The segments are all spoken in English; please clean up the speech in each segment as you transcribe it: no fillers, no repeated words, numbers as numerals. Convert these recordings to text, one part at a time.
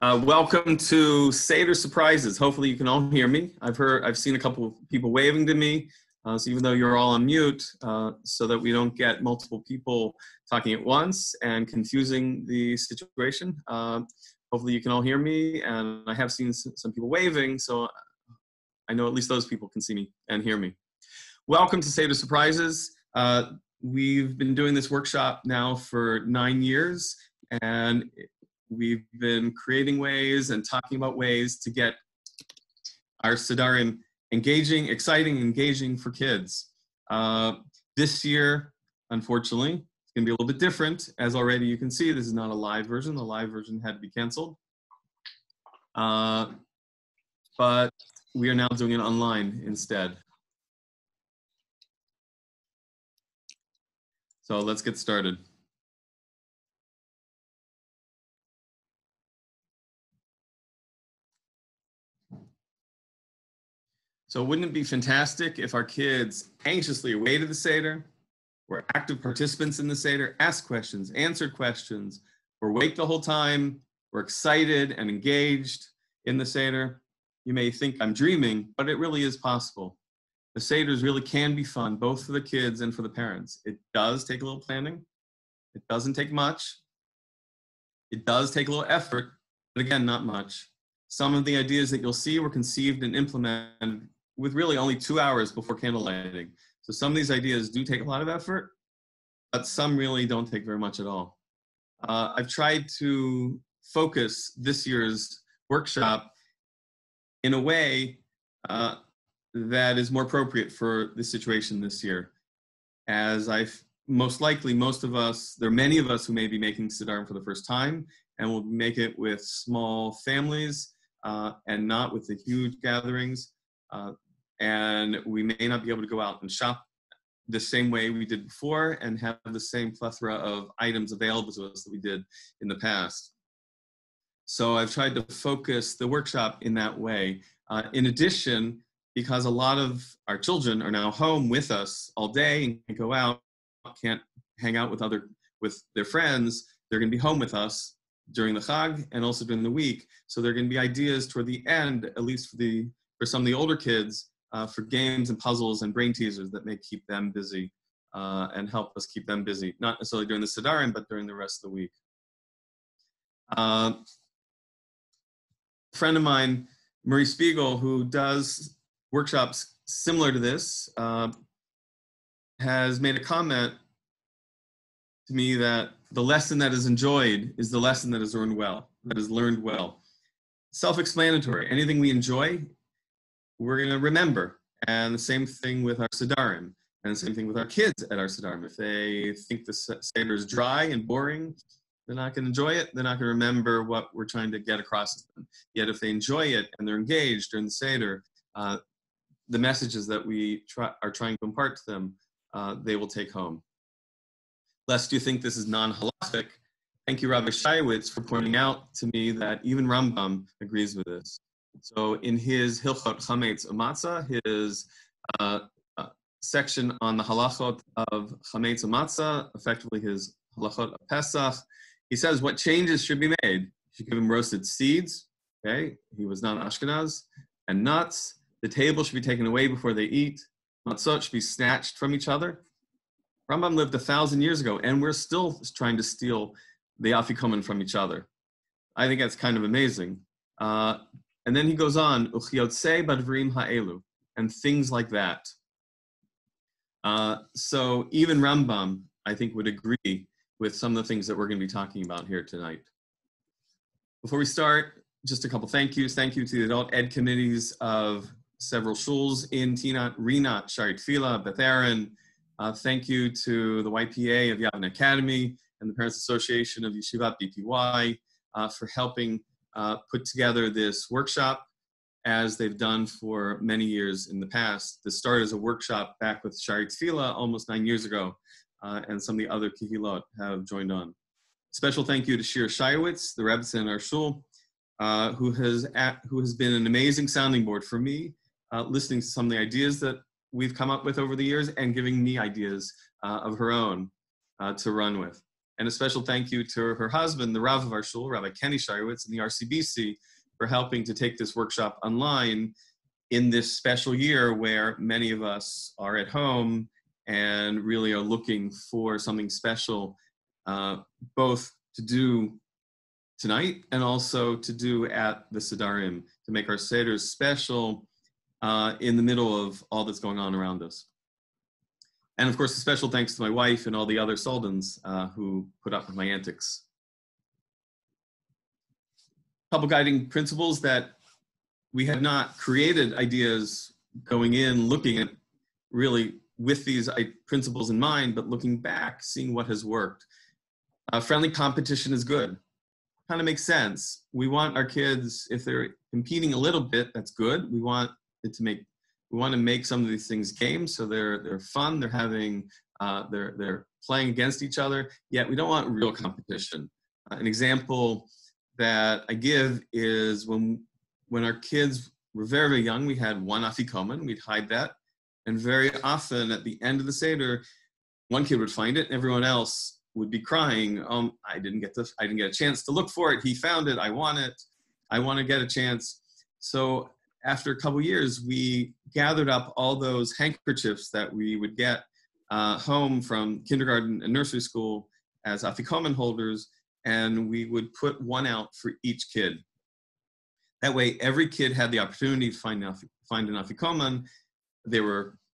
Welcome to Seder Surprises. Hopefully you can all hear me. I've seen a couple of people waving to me. So even though you're all on mute, so that we don't get multiple people talking at once and confusing the situation. Hopefully you can all hear me, and I have seen some people waving, so I know at least those people can see me and hear me. Welcome to Seder Surprises. We've been doing this workshop now for 9 years, and we've been creating ways and talking about ways to get our Sedarim exciting for kids. This year, unfortunately, it's going to be a little bit different. As already you can see, this is not a live version. The live version had to be canceled. But we are now doing it online instead. So let's get started. So wouldn't it be fantastic if our kids anxiously awaited the Seder, were active participants in the Seder, asked questions, answered questions, were awake the whole time, were excited and engaged in the Seder? You may think I'm dreaming, but it really is possible. The Seders really can be fun, both for the kids and for the parents. It does take a little planning. It doesn't take much. It does take a little effort, but again, not much. Some of the ideas that you'll see were conceived and implemented with really only 2 hours before candle lighting. So some of these ideas do take a lot of effort, but some really don't take very much at all. I've tried to focus this year's workshop in a way that is more appropriate for this situation this year. As most likely, there are many of us who may be making Sedarim for the first time, and will make it with small families and not with the huge gatherings. And we may not be able to go out and shop the same way we did before and have the same plethora of items available to us that we did in the past. So I've tried to focus the workshop in that way. In addition, because a lot of our children are now home with us all day and can't go out, can't hang out with their friends, they're going to be home with us during the Chag and also during the week. So there are going to be ideas toward the end, at least for some of the older kids, for games and puzzles and brain teasers that may keep them busy and help us keep them busy, not necessarily during the Sedarim, but during the rest of the week. A friend of mine, Marie Spiegel, who does workshops similar to this, has made a comment to me that the lesson that is enjoyed is the lesson that is learned well. Self-explanatory. Anything we enjoy, we're going to remember. And the same thing with our Sedarim, and the same thing with our kids at our Sedarim. If they think the Seder is dry and boring, they're not going to enjoy it. They're not going to remember what we're trying to get across to them. Yet if they enjoy it and they're engaged during the Seder, the messages that we are trying to impart to them, they will take home. Lest you think this is non-halachic, thank you, Rabbi Shaiwitz, for pointing out to me that even Rambam agrees with this. So in his Hilchot Chametz Umatzah, his section on the halachot of Chametz Umatzah, effectively his halachot of Pesach, he says what changes should be made. You should give him roasted seeds, okay? He was not Ashkenaz, and nuts. The table should be taken away before they eat. Matzot should be snatched from each other. Rambam lived 1,000 years ago, and we're still trying to steal the afikomen from each other. I think that's kind of amazing. And then he goes on, Uchiyotse badvrim ha'elu, and things like that. So even Rambam, I think, would agree with some of the things that we're going to be talking about here tonight. Before we start, just a couple thank yous. Thank you to the adult ed committees of several shuls in Tinat, Rinat, Shari Tfila, Beth Aaron. Thank you to the YPA of Yavin Academy and the Parents Association of Yeshivat BPY for helping put together this workshop, as they've done for many years in the past. This started as a workshop back with Shari Tfila almost 9 years ago, and some of the other kihilot have joined on. Special thank you to Shir Shaiwitz, the Rebbe in our shul, who has been an amazing sounding board for me, listening to some of the ideas that we've come up with over the years and giving me ideas of her own to run with. And a special thank you to her husband, the Rav of our shul, Rabbi Kenny Shirewitz, and the RCBC for helping to take this workshop online in this special year where many of us are at home and really are looking for something special, both to do tonight and also to do at the Sedarim, to make our Seders special in the middle of all that's going on around us. And of course, a special thanks to my wife and all the other Soldans who put up with my antics. Couple guiding principles that we had not created ideas going in, looking at really with these principles in mind, but looking back, seeing what has worked. Friendly competition is good. Kind of makes sense. We want our kids, if they're competing a little bit, that's good. We want to make some of these things games, so they're fun. They're having they're playing against each other. Yet we don't want real competition. An example that I give is when our kids were very, very young, we had one afikoman. We'd hide that, and very often at the end of the Seder, one kid would find it, and everyone else would be crying. I didn't get this. I didn't get a chance to look for it. He found it. I want it. I want to get a chance. So after a couple years, we gathered up all those handkerchiefs that we would get home from kindergarten and nursery school as afikoman holders, and we would put one out for each kid. That way, every kid had the opportunity to find an afikoman.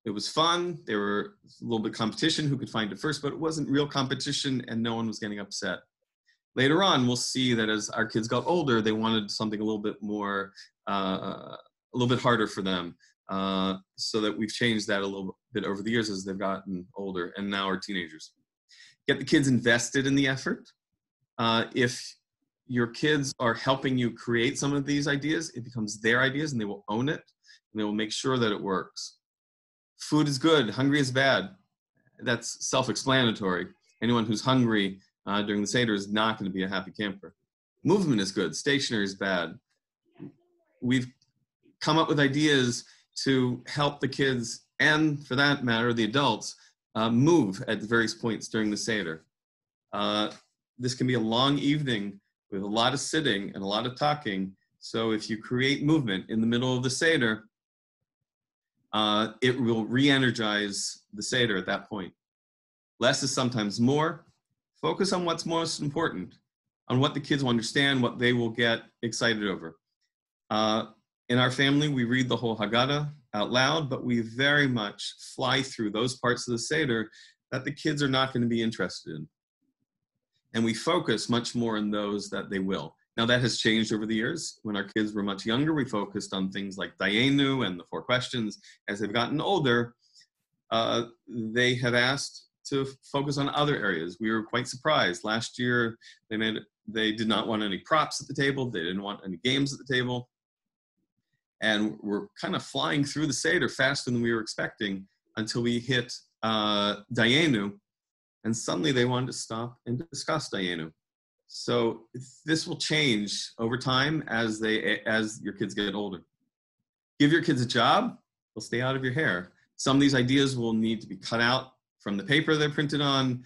It was fun. There were a little bit of competition who could find it first, but it wasn't real competition, and no one was getting upset. Later on, we'll see that as our kids got older, they wanted something a little bit more, a little bit harder for them. So that we've changed that a little bit over the years as they've gotten older and now are teenagers. Get the kids invested in the effort. If your kids are helping you create some of these ideas, it becomes their ideas and they will own it and they will make sure that it works. Food is good, hungry is bad. That's self-explanatory. Anyone who's hungry during the Seder is not going to be a happy camper. Movement is good, stationary is bad. We've come up with ideas to help the kids, and for that matter, the adults, move at various points during the Seder. This can be a long evening with a lot of sitting and a lot of talking. So if you create movement in the middle of the Seder, it will re-energize the Seder at that point. Less is sometimes more. Focus on what's most important, on what the kids will understand, what they will get excited over. In our family, we read the whole Haggadah out loud, but we very much fly through those parts of the Seder that the kids are not going to be interested in. And we focus much more on those that they will. Now that has changed over the years. When our kids were much younger, we focused on things like Dayenu and the 4 questions. As they've gotten older, they have asked to focus on other areas. We were quite surprised. Last year, they did not want any props at the table. They didn't want any games at the table. And we're kind of flying through the Seder faster than we were expecting until we hit Dayenu. And suddenly they wanted to stop and discuss Dayenu. So this will change over time as your kids get older. Give your kids a job, they'll stay out of your hair. Some of these ideas will need to be cut out from the paper they're printed on,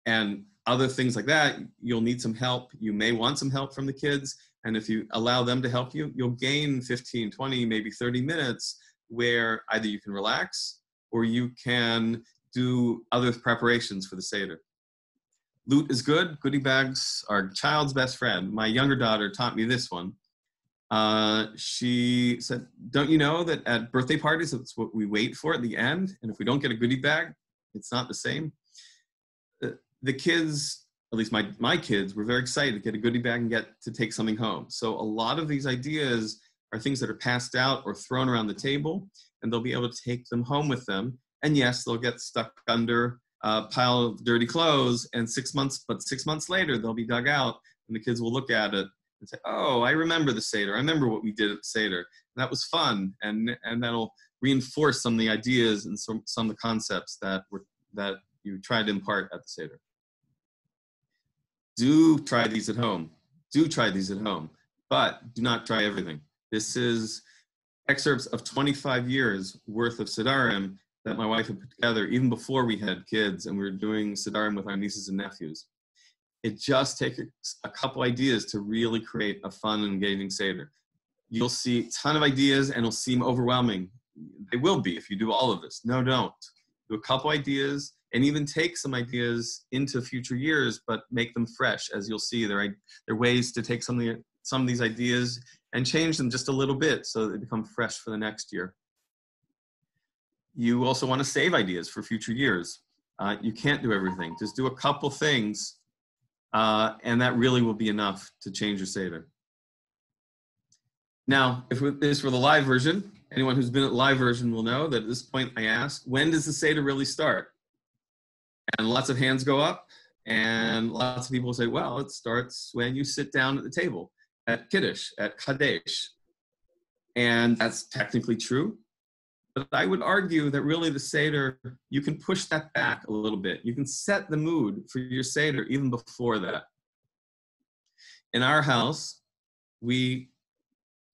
and other things like that. You'll need some help. You may want some help from the kids. And if you allow them to help you, you'll gain 15, 20, maybe 30 minutes where either you can relax or you can do other preparations for the Seder. Loot is good. Goodie bags are a child's best friend. My younger daughter taught me this one. She said, don't you know that at birthday parties, it's what we wait for at the end? And if we don't get a goodie bag, it's not the same. The kids, at least my kids, were very excited to get a goodie bag and get to take something home. So a lot of these ideas are things that are passed out or thrown around the table, and they'll be able to take them home with them. And yes, they'll get stuck under a pile of dirty clothes, and 6 months later, they'll be dug out, and the kids will look at it and say, oh, I remember the Seder. I remember what we did at the Seder. And that was fun. And that'll reinforce some of the ideas and some of the concepts that you tried to impart at the Seder. Do try these at home. But do not try everything. This is excerpts of 25 years worth of Sedarim, that my wife had put together even before we had kids and we were doing Sedarim with our nieces and nephews. It just takes a couple ideas to really create a fun and engaging Seder. You'll see a ton of ideas and it'll seem overwhelming. They will be if you do all of this. No, don't. Do a couple ideas and even take some ideas into future years, but make them fresh. As you'll see, there are ways to take some of these ideas and change them just a little bit so that they become fresh for the next year. You also want to save ideas for future years. You can't do everything. Just do a couple things, and that really will be enough to change your Seder. Now, if this were the live version, anyone who's been at live version will know that at this point I ask, when does the Seder really start? And lots of hands go up, and lots of people say, well, it starts when you sit down at the table, at Kiddush, at Kadesh. And that's technically true. But I would argue that really the Seder, you can push that back a little bit. You can set the mood for your Seder even before that. In our house,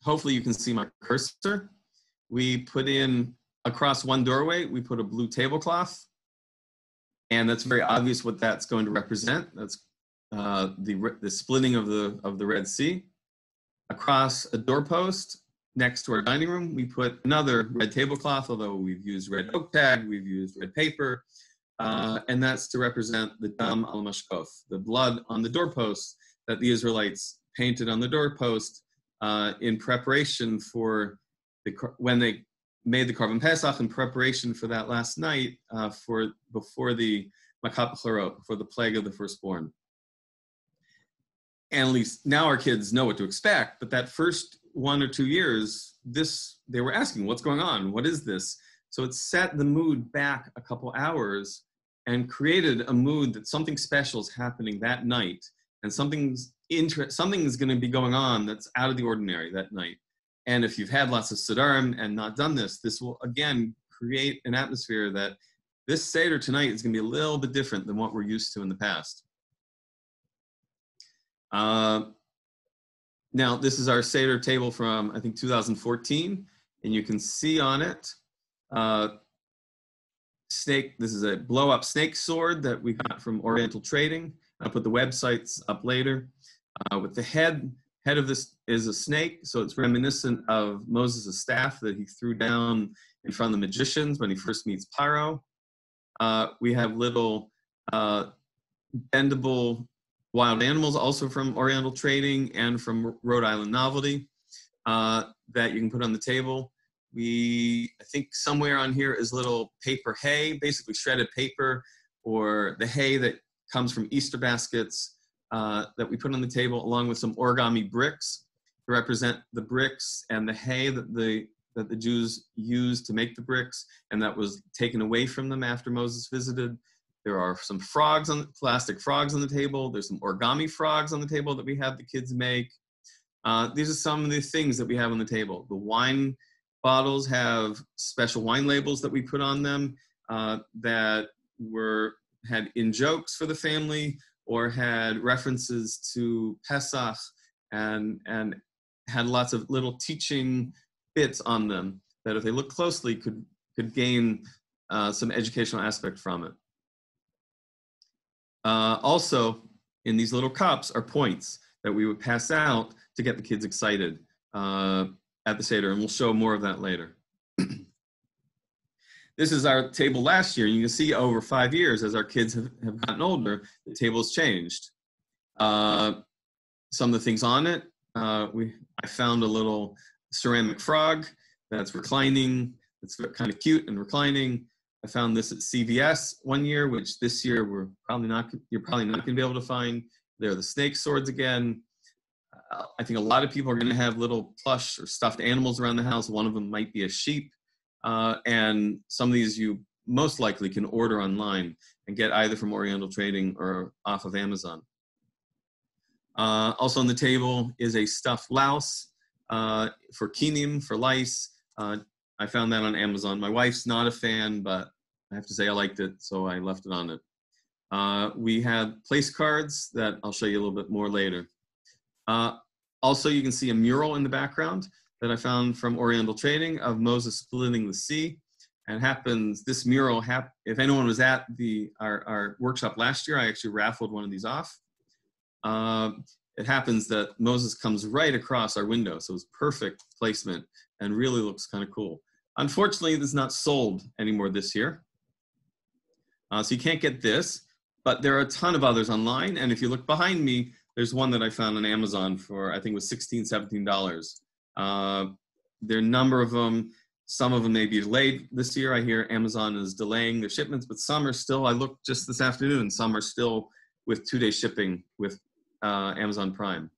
hopefully you can see my cursor. We put in, across one doorway, we put a blue tablecloth. And that's very obvious what that's going to represent. That's the splitting of the Red Sea. Across a doorpost, next to our dining room, we put another red tablecloth, although we've used red oak tag, we've used red paper, and that's to represent the dam al mashkof, the blood on the doorpost that the Israelites painted on the doorpost in preparation for when they made the Korban Pesach, in preparation for that last night before the Makat B'chorot, for the plague of the firstborn. And at least now our kids know what to expect, but that first 1 or 2 years, they were asking, what's going on? What is this? So it set the mood back a couple hours and created a mood that something special is happening that night, and something's going to be going on that's out of the ordinary that night. And if you've had lots of Sedarim and not done this will again create an atmosphere that this Seder tonight is going to be a little bit different than what we're used to in the past. Now, this is our Seder table from, I think, 2014, and you can see on it, this is a blow-up snake sword that we got from Oriental Trading. I'll put the websites up later. With the head of this is a snake, so it's reminiscent of Moses' staff that he threw down in front of the magicians when he first meets Paro. We have little bendable wild animals, also from Oriental Trading and from Rhode Island Novelty, that you can put on the table. I think somewhere on here is little paper hay, basically shredded paper, or the hay that comes from Easter baskets that we put on the table, along with some origami bricks to represent the bricks and the hay that the Jews used to make the bricks, and that was taken away from them after Moses visited. There are some plastic frogs on the table. There's some origami frogs on the table that we have the kids make. These are some of the things that we have on the table. The wine bottles have special wine labels that we put on them that had in jokes for the family, or had references to Pesach, and had lots of little teaching bits on them that if they look closely could gain some educational aspect from it. Also, in these little cups are points that we would pass out to get the kids excited at the Seder, and we'll show more of that later. This is our table last year. You can see over 5 years, as our kids have gotten older, the table's changed. Some of the things on it, I found a little ceramic frog that's reclining. It's kind of cute and reclining. I found this at CVS one year, which this year you're probably not going to be able to find. They're the snake swords again. I think a lot of people are going to have little plush or stuffed animals around the house. One of them might be a sheep. And some of these you most likely can order online and get either from Oriental Trading or off of Amazon. Also on the table is a stuffed louse for kinim, for lice. I found that on Amazon. My wife's not a fan, but I have to say I liked it, so I left it on it. We have place cards that I'll show you a little bit more later. Also, you can see a mural in the background that I found from Oriental Trading of Moses splitting the sea. And happens, this mural, if anyone was at our workshop last year, I actually raffled one of these off. It happens that Moses comes right across our window, so it's perfect placement and really looks kind of cool. Unfortunately, this is not sold anymore this year. So you can't get this, but there are a ton of others online. And if you look behind me, there's one that I found on Amazon for, I think it was $16, $17. There are a number of them. Some of them may be delayed this year. I hear Amazon is delaying their shipments, but some are still, I looked just this afternoon, some are still with 2-day shipping with Amazon Prime.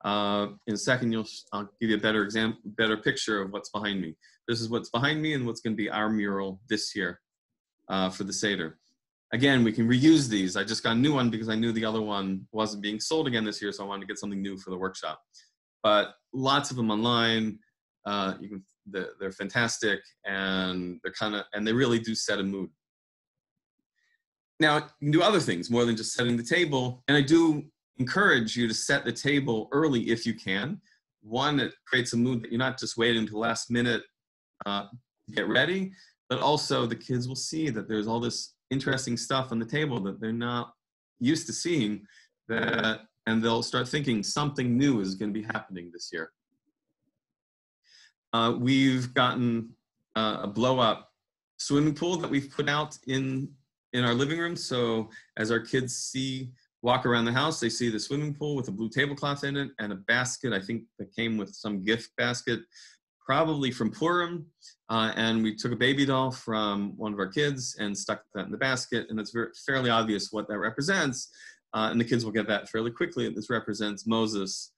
In a second, I'll give you a better picture of what's behind me. This is what's behind me and what's going to be our mural this year for the Seder. Again, we can reuse these. I just got a new one because I knew the other one wasn't being sold again this year, so I wanted to get something new for the workshop. But lots of them online. They're fantastic, and they really do set a mood. Now, you can do other things more than just setting the table, and I do encourage you to set the table early if you can. One, it creates a mood that you're not just waiting until the last minute to get ready, but also the kids will see that there's all this interesting stuff on the table that they're not used to seeing, and they'll start thinking something new is going to be happening this year. We've gotten a blow-up swimming pool that we've put out in our living room. So as our kids walk around the house, they see the swimming pool with a blue tablecloth in it and a basket, I think that came with some gift basket, probably from Purim. And we took a baby doll from one of our kids and stuck that in the basket. And it's fairly obvious what that represents. And the kids will get that fairly quickly. This represents Moses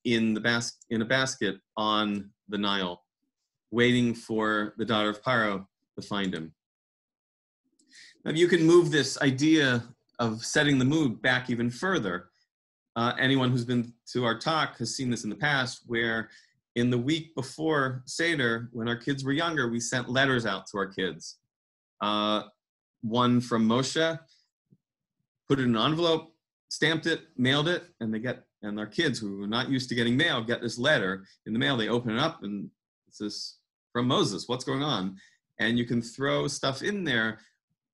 in a basket on the Nile, waiting for the daughter of Paro to find him. Now, you can move this idea of setting the mood back even further. Anyone who's been to our talk has seen this in the past, where in the week before Seder, when our kids were younger, we sent letters out to our kids. One from Moshe, put it in an envelope, stamped it, mailed it, and our kids who were not used to getting mail get this letter in the mail. They open it up and it says, from Moses, what's going on? And you can throw stuff in there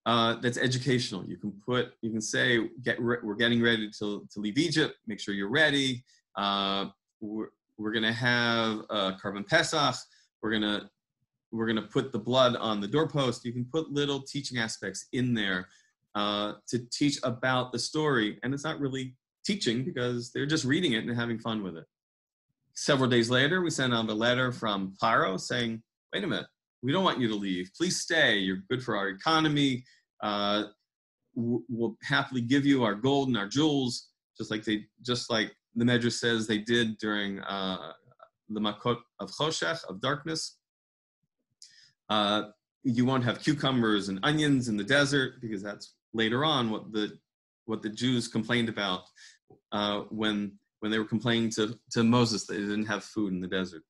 that's educational. You can say, we're getting ready to leave Egypt. Make sure you're ready. We're gonna have a Korban Pesach. We're gonna put the blood on the doorpost. You can put little teaching aspects in there to teach about the story, and it's not really teaching because they're just reading it and having fun with it. Several days later, we sent out a letter from Paro saying, wait a minute, we don't want you to leave. Please stay. You're good for our economy. We'll happily give you our gold and our jewels, just like the Medrash says they did during the Makot of Choshech, of darkness. You won't have cucumbers and onions in the desert, because that's later on what the Jews complained about when they were complaining to Moses that they didn't have food in the desert.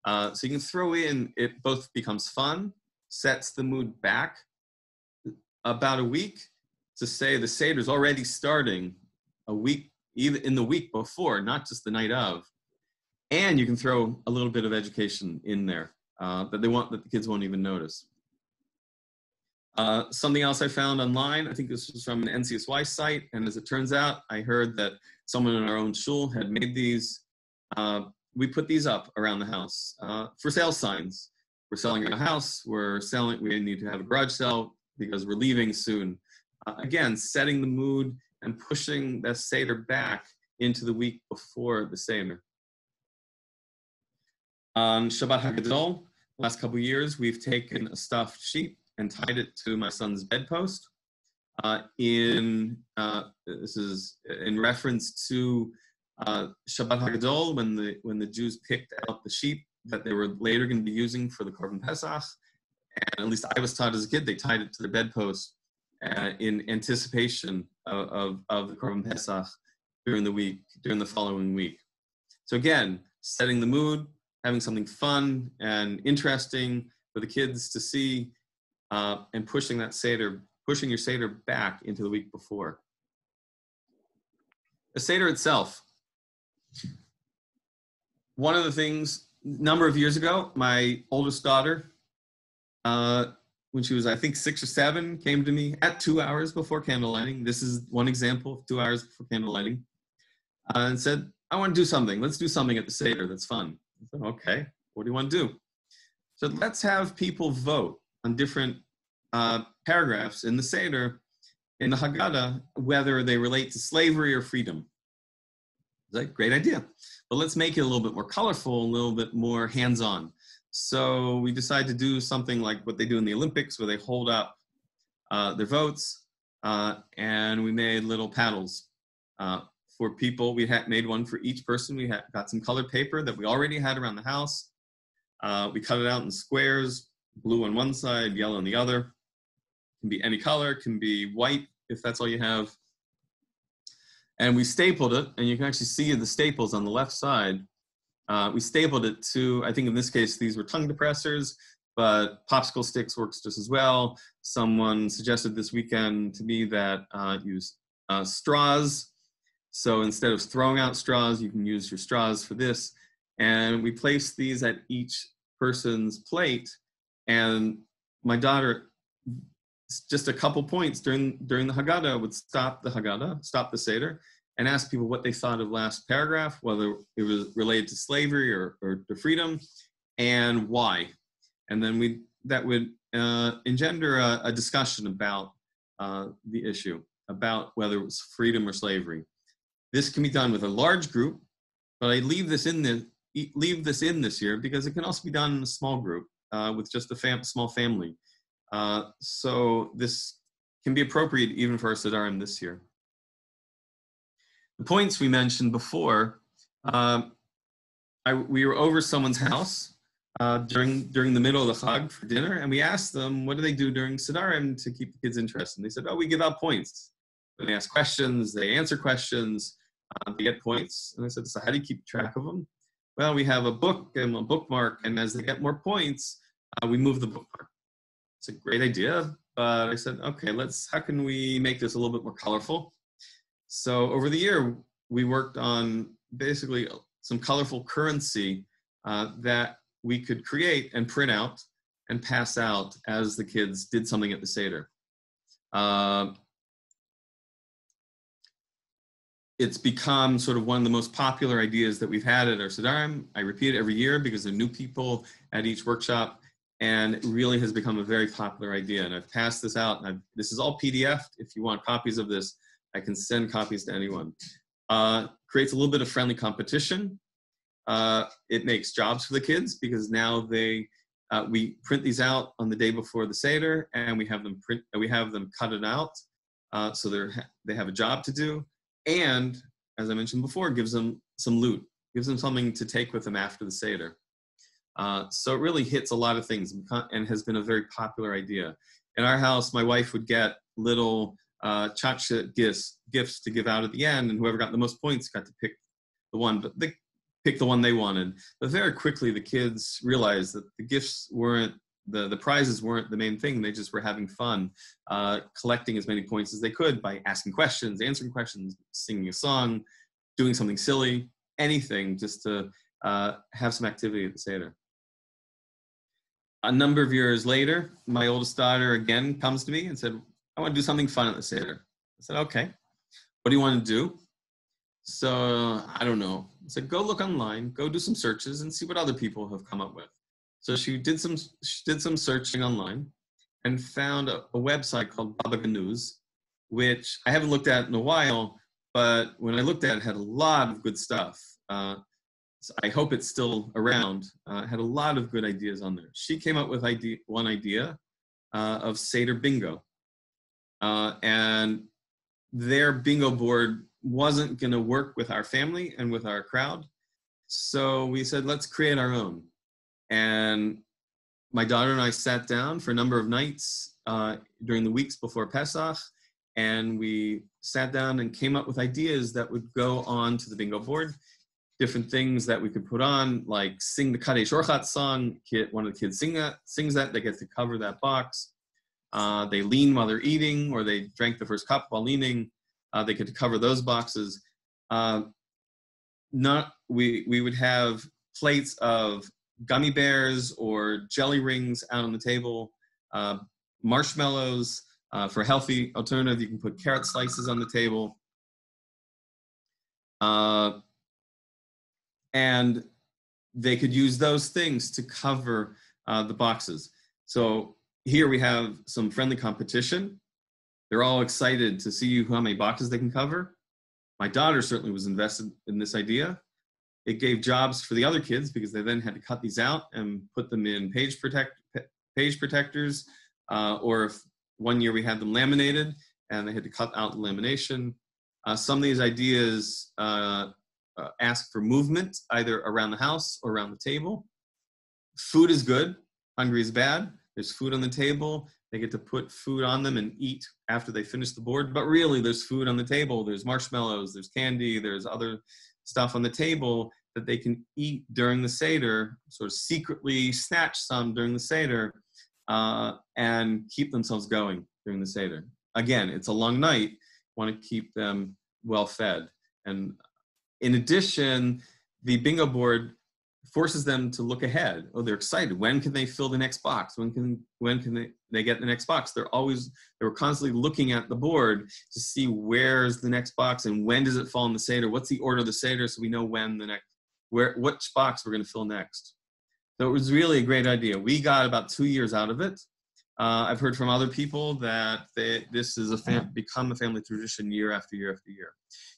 So you can throw in, it both becomes fun, sets the mood back about a week, to say the Seder is already starting a week, even in the week before, not just the night of. And you can throw a little bit of education in there that the kids won't even notice. Something else I found online, I think this was from an NCSY site, and as it turns out, I heard that someone in our own shul had made these. We put these up around the house for sale signs. We're selling a house, we need to have a garage sale because we're leaving soon. Again, setting the mood and pushing the Seder back into the week before the Seder. On Shabbat HaGadol, last couple of years, we've taken a stuffed sheep and tied it to my son's bedpost. This is in reference to Shabbat HaGadol, when the Jews picked out the sheep that they were later going to be using for the Korban Pesach. And at least I was taught as a kid, they tied it to their bedpost in anticipation of the Korban Pesach during the following week. So again, setting the mood, having something fun and interesting for the kids to see, and pushing your Seder back into the week before. The Seder itself. One of the things, a number of years ago, my oldest daughter when she was, I think, 6 or 7, came to me at 2 hours before candle lighting. This is one example of 2 hours before candle lighting, and said, I want to do something. Let's do something at the Seder that's fun. I said, okay, what do you want to do? So let's have people vote on different paragraphs in the Seder, in the Haggadah, whether they relate to slavery or freedom. It's like, great idea. But let's make it a little bit more colorful, a little bit more hands-on. So we decided to do something like what they do in the Olympics, where they hold up their votes, and we made little paddles for people. We had made one for each person. We got some colored paper that we already had around the house. We cut it out in squares, blue on one side, yellow on the other. It can be any color, it can be white if that's all you have. And we stapled it, and you can actually see the staples on the left side. We stapled it to, I think in this case, these were tongue depressors, but popsicle sticks works just as well. Someone suggested this weekend to me that use straws. So instead of throwing out straws, you can use your straws for this. And we placed these at each person's plate. And my daughter, just a couple points during the Haggadah, would stop the Seder, and ask people what they thought of last paragraph, whether it was related to slavery or to freedom, and why. And then that would engender a discussion about the issue, about whether it was freedom or slavery. This can be done with a large group, but I leave this in this year because it can also be done in a small group with just a small family. So this can be appropriate even for our Sedarim this year. The points we mentioned before, we were over someone's house during the middle of the Chag for dinner, and we asked them, what do they do during Sedarim to keep the kids interested? And they said, oh, we give out points. When they ask questions, they answer questions, they get points. And I said, so how do you keep track of them? Well, we have a book and a bookmark, and as they get more points, we move the bookmark. It's a great idea, but I said, okay, how can we make this a little bit more colorful? So over the year, we worked on basically some colorful currency that we could create and print out and pass out as the kids did something at the Seder. It's become sort of one of the most popular ideas that we've had at our Sedarim. I repeat it every year because there are new people at each workshop, and it really has become a very popular idea. And I've passed this out, and this is all PDF'd. If you want copies of this, I can send copies to anyone. Creates a little bit of friendly competition. It makes jobs for the kids because now we print these out on the day before the Seder, and we have them cut it out, so they have a job to do. And as I mentioned before, gives them some loot, gives them something to take with them after the Seder. So it really hits a lot of things and has been a very popular idea. In our house, my wife would get little chacha gifts to give out at the end, and whoever got the most points got to pick the one, but they picked the one they wanted. But very quickly, the kids realized that the gifts weren't, the prizes weren't the main thing. They just were having fun, collecting as many points as they could by asking questions, answering questions, singing a song, doing something silly, anything just to have some activity at the Seder. A number of years later, my oldest daughter again comes to me and said, I want to do something fun at the Seder. I said, okay, what do you want to do? So I don't know. I said, go look online, go do some searches and see what other people have come up with. So she did some searching online and found a website called Baba Ganuz, which I haven't looked at in a while, but when I looked at it, it had a lot of good stuff. So I hope it's still around. It had a lot of good ideas on there. She came up with one idea of Seder bingo. And their bingo board wasn't going to work with our family and with our crowd. So we said, let's create our own. And my daughter and I sat down for a number of nights during the weeks before Pesach, and we sat down and came up with ideas that would go on to the bingo board. Different things that we could put on, like sing the Kadesh Orchat song. One of the kids sings that, they get to cover that box. They lean while they're eating, or they drank the first cup while leaning. They get to cover those boxes. We would have plates of gummy bears or jelly rings out on the table, marshmallows. For a healthy alternative, you can put carrot slices on the table. And they could use those things to cover the boxes. So here we have some friendly competition. They're all excited to see how many boxes they can cover. My daughter certainly was invested in this idea. It gave jobs for the other kids because they then had to cut these out and put them in page protectors, or if one year we had them laminated and they had to cut out the lamination. Some of these ideas ask for movement, either around the house or around the table. Food is good, hungry is bad. There's food on the table. They get to put food on them and eat after they finish the board. But really, there's food on the table. There's marshmallows, there's candy, there's other stuff on the table that they can eat during the Seder, sort of secretly snatch some during the Seder, and keep themselves going during the Seder. Again, it's a long night. Want to keep them well fed. And in addition, the bingo board forces them to look ahead. Oh, they're excited. When can they fill the next box? When can they get the next box? They were constantly looking at the board to see where's the next box and when does it fall in the Seder? What's the order of the Seder, so we know when which box we're going to fill next. So it was really a great idea. We got about 2 years out of it. I've heard from other people that this is become a family tradition year after year after year.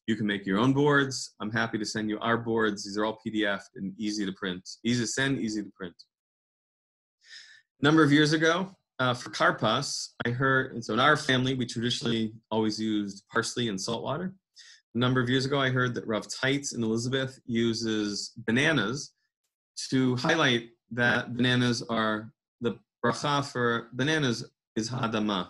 You can make your own boards. I'm happy to send you our boards. These are all PDF and easy to print. Easy to send, easy to print. A number of years ago, for karpas, I heard, and so in our family, we traditionally always used parsley and salt water. A number of years ago, I heard that Rav Teitz in Elizabeth uses bananas to highlight that bananas are, the bracha for bananas is ha'adama.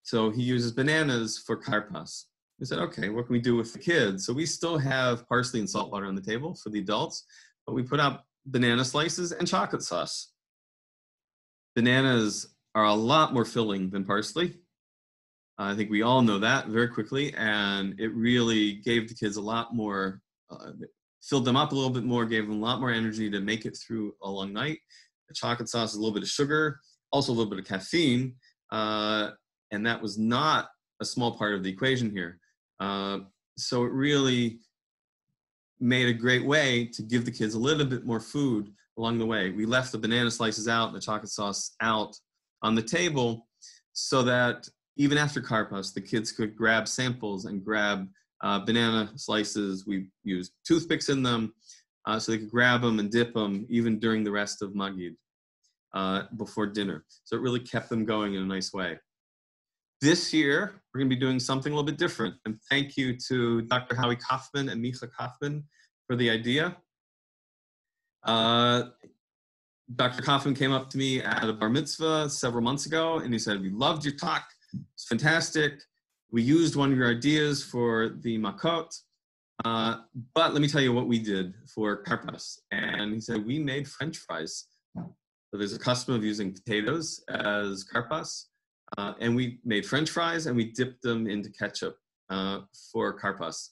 So he uses bananas for karpas. We said, okay, what can we do with the kids? So we still have parsley and salt water on the table for the adults, but we put out banana slices and chocolate sauce. Bananas are a lot more filling than parsley. I think we all know that very quickly, and it really gave the kids a lot more, filled them up a little bit more, gave them a lot more energy to make it through a long night. The chocolate sauce is a little bit of sugar, also a little bit of caffeine, and that was not a small part of the equation here. So it really made a great way to give the kids a little bit more food along the way. We left the banana slices out and the chocolate sauce out on the table so that even after karpas, the kids could grab samples and grab banana slices. We used toothpicks in them so they could grab them and dip them even during the rest of Magid before dinner. So it really kept them going in a nice way. This year, we're going to be doing something a little bit different. And thank you to Dr. Howie Kaufman and Micha Kaufman for the idea. Dr. Kaufman came up to me at a bar mitzvah several months ago, and he said, we loved your talk. It's fantastic. We used one of your ideas for the makot, but let me tell you what we did for karpas. And he said, we made French fries. So there's a custom of using potatoes as karpas. And we made French fries and we dipped them into ketchup for karpas.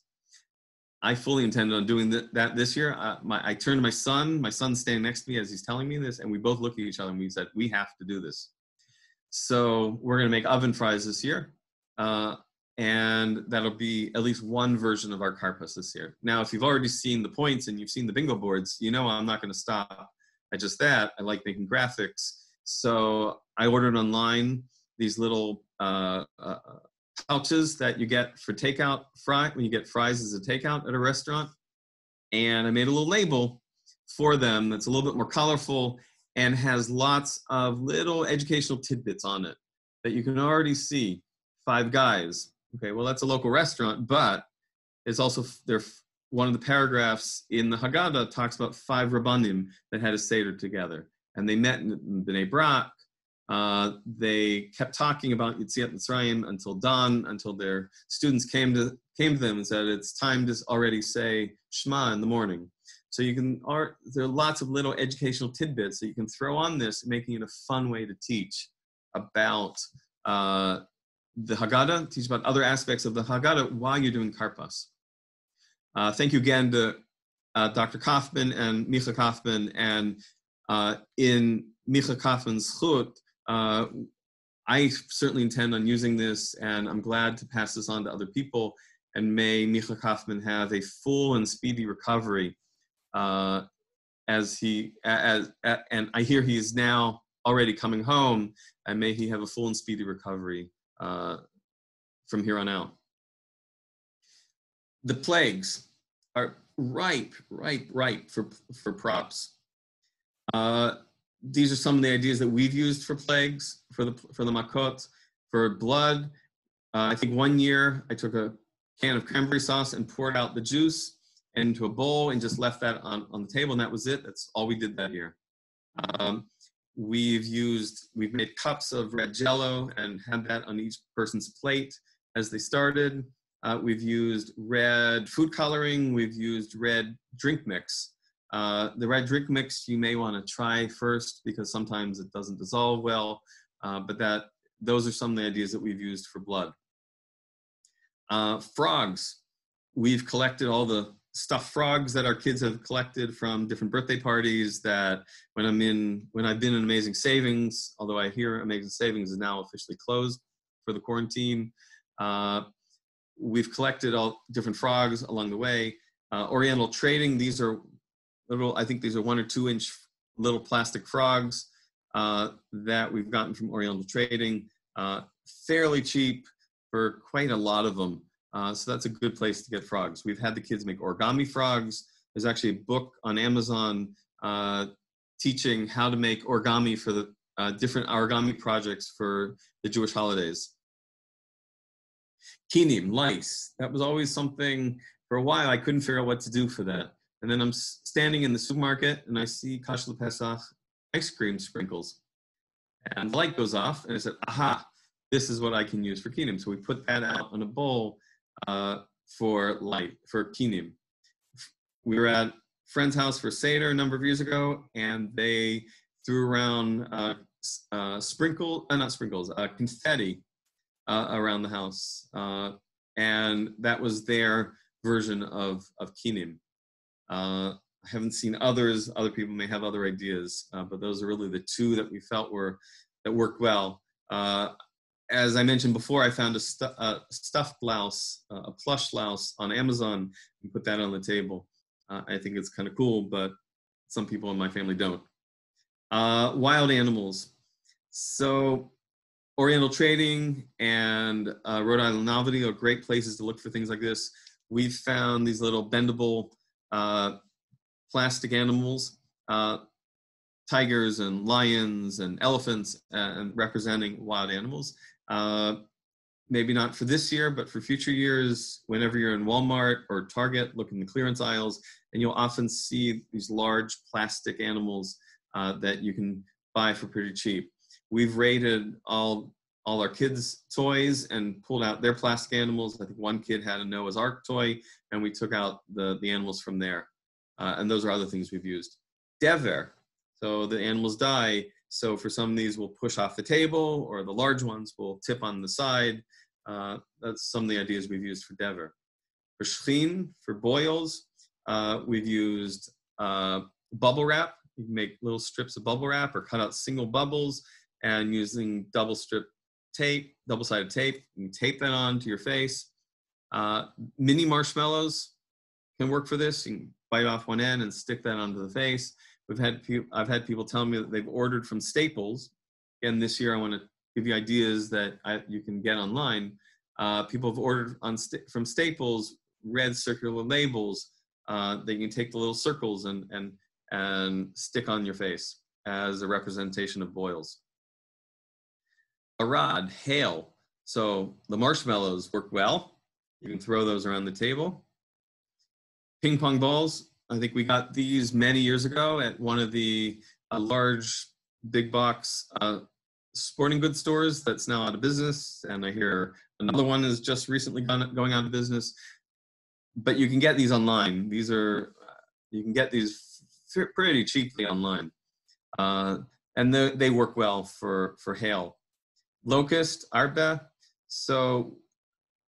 I fully intended on doing that this year. I turned to my son's standing next to me as he's telling me this, and we both looked at each other and we said, we have to do this. So we're gonna make oven fries this year. And that'll be at least one version of our karpas this year. Now, if you've already seen the points and you've seen the bingo boards, you know I'm not gonna stop at just that. I like making graphics. So I ordered online these little pouches that you get for takeout when you get fries as a takeout at a restaurant. And I made a little label for them that's a little bit more colorful and has lots of little educational tidbits on it that you can already see. 5 guys. Okay, well, that's a local restaurant, but it's also, one of the paragraphs in the Haggadah talks about 5 Rabbanim that had a Seder together. And they met in Bnei Brak. They kept talking about Yetziat Mitzrayim until dawn, until their students came to them and said, it's time to already say Shema in the morning. So there are lots of little educational tidbits that you can throw on this, making it a fun way to teach about the Haggadah, teach about other aspects of the Haggadah while you're doing karpas. Thank you again to Dr. Kaufman and Micha Kaufman and In Micha Kaufman's Chut, I certainly intend on using this, and I'm glad to pass this on to other people. And may Micha Kaufman have a full and speedy recovery, and I hear he is now already coming home, and may he have a full and speedy recovery from here on out. The plagues are ripe for props. These are some of the ideas that we've used for plagues, for the makot. For blood, I think one year I took a can of cranberry sauce and poured out the juice into a bowl and just left that on the table, and that was it. That's all we did that year. We've made cups of red Jello and had that on each person's plate as they started. We've used red food coloring. We've used red drink mix. The red drink mix you may want to try first because sometimes it doesn't dissolve well, but those are some of the ideas that we've used for blood. Frogs. We've collected all the stuffed frogs that our kids have collected from different birthday parties. That when I've been in Amazing Savings, although I hear Amazing Savings is now officially closed for the quarantine, we've collected all different frogs along the way. Oriental Trading, these are I think these are 1 or 2 inch little plastic frogs that we've gotten from Oriental Trading, fairly cheap for quite a lot of them. So that's a good place to get frogs. We've had the kids make origami frogs. There's actually a book on Amazon teaching how to make origami for the different origami projects for the Jewish holidays. Kinim, lice. That was always something, for a while I couldn't figure out what to do for that. And then I'm standing in the supermarket and I see Kashla Pesach ice cream sprinkles. And the light goes off and I said, aha, this is what I can use for kinim. So we put that out in a bowl for kinim. We were at a friend's house for Seder a number of years ago, and they threw around confetti around the house. And that was their version of kinim. I haven't seen others. Other people may have other ideas, but those are really the two that we felt that worked well. As I mentioned before, I found a stuffed louse, a plush louse on Amazon, and put that on the table. I think it's kind of cool, but some people in my family don't. Wild animals. So Oriental Trading and Rhode Island Novelty are great places to look for things like this. We've found these little bendable plastic animals, tigers and lions and elephants, and representing wild animals. Maybe not for this year, but for future years, whenever you're in Walmart or Target, look in the clearance aisles, and you'll often see these large plastic animals that you can buy for pretty cheap. We've rated all our kids' toys and pulled out their plastic animals. I think one kid had a Noah's Ark toy, and we took out the animals from there. And those are other things we've used. Dever, so the animals die. So for some of these, we'll push off the table, or the large ones will tip on the side. That's some of the ideas we've used for Dever. For Shchin, for boils, we've used bubble wrap. You can make little strips of bubble wrap or cut out single bubbles, and using double-sided tape, you can tape that on to your face. Mini marshmallows can work for this. You can bite off one end and stick that onto the face. I've had people tell me that they've ordered from Staples. Again, this year I want to give you ideas that you can get online. People have ordered from Staples red circular labels that you can take the little circles and stick on your face as a representation of boils. A rod, hail. So the marshmallows work well. You can throw those around the table. Ping pong balls. I think we got these many years ago at one of the large big box sporting goods stores that's now out of business. And I hear another one is just recently going out of business. But you can get these online. You can get these pretty cheaply online. And they work well for hail. Locust, arba. So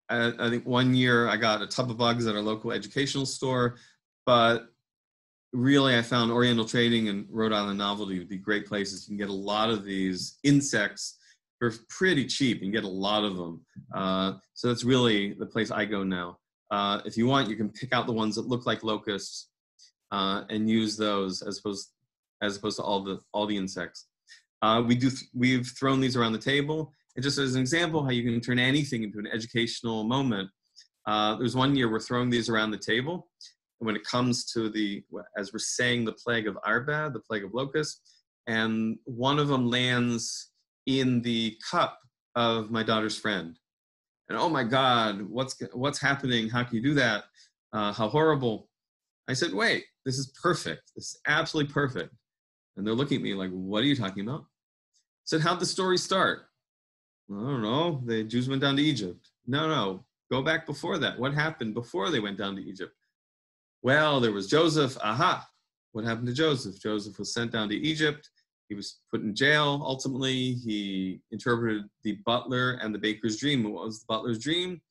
I think one year I got a tub of bugs at our local educational store, but really, I found Oriental Trading and Rhode Island Novelty to be great places. You can get a lot of these insects for pretty cheap. You can get a lot of them. So that's really the place I go now. If you want, you can pick out the ones that look like locusts and use those as opposed to all the insects. We've thrown these around the table. And just as an example, how you can turn anything into an educational moment. There's one year we're throwing these around the table. And when it comes to as we're saying, the plague of Arba, the plague of locusts, and one of them lands in the cup of my daughter's friend. And oh my God, what's happening? How can you do that? How horrible. I said, wait, this is perfect. This is absolutely perfect. And they're looking at me like, what are you talking about? I said, how'd the story start? I don't know. The Jews went down to Egypt. No, go back before that. What happened before they went down to Egypt? Well, there was Joseph. Aha. What happened to Joseph? Joseph was sent down to Egypt. He was put in jail. Ultimately, he interpreted the butler and the baker's dream. What was the butler's dream?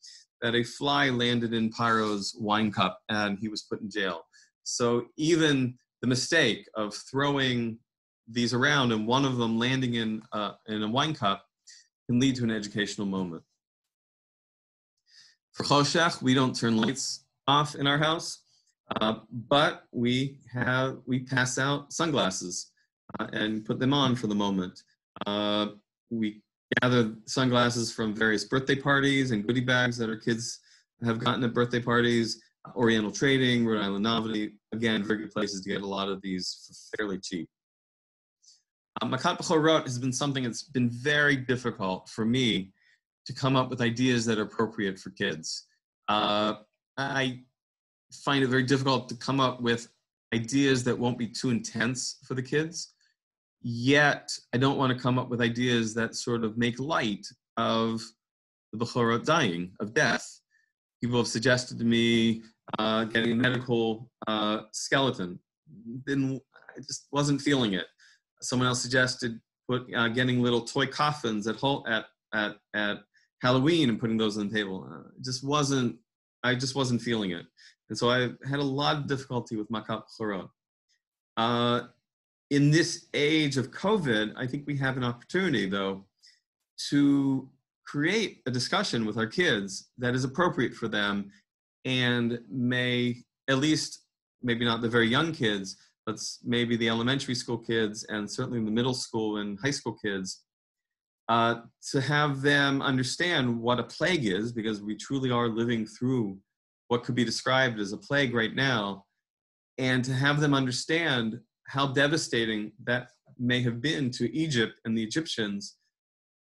That a fly landed in Paro's wine cup and he was put in jail. So even the mistake of throwing these around and one of them landing in a wine cup can lead to an educational moment. For Choshech, we don't turn lights off in our house, but we pass out sunglasses and put them on for the moment. We gather sunglasses from various birthday parties and goodie bags that our kids have gotten at birthday parties. Oriental Trading, Rhode Island Novelty, again, very good places to get a lot of these for fairly cheap. Makat B'chorot has been something that's been very difficult for me to come up with ideas that are appropriate for kids. I find it very difficult to come up with ideas that won't be too intense for the kids. Yet, I don't want to come up with ideas that sort of make light of the B'chorot dying, of death. People have suggested to me getting a medical skeleton. Then I just wasn't feeling it. Someone else suggested getting little toy coffins at Halloween and putting those on the table. I just wasn't feeling it. And so I had a lot of difficulty with Makat B'chorot. In this age of COVID, I think we have an opportunity, though, to create a discussion with our kids that is appropriate for them and may, at least maybe not the very young kids, but maybe the elementary school kids and certainly the middle school and high school kids, to have them understand what a plague is, because we truly are living through what could be described as a plague right now, and to have them understand how devastating that may have been to Egypt and the Egyptians,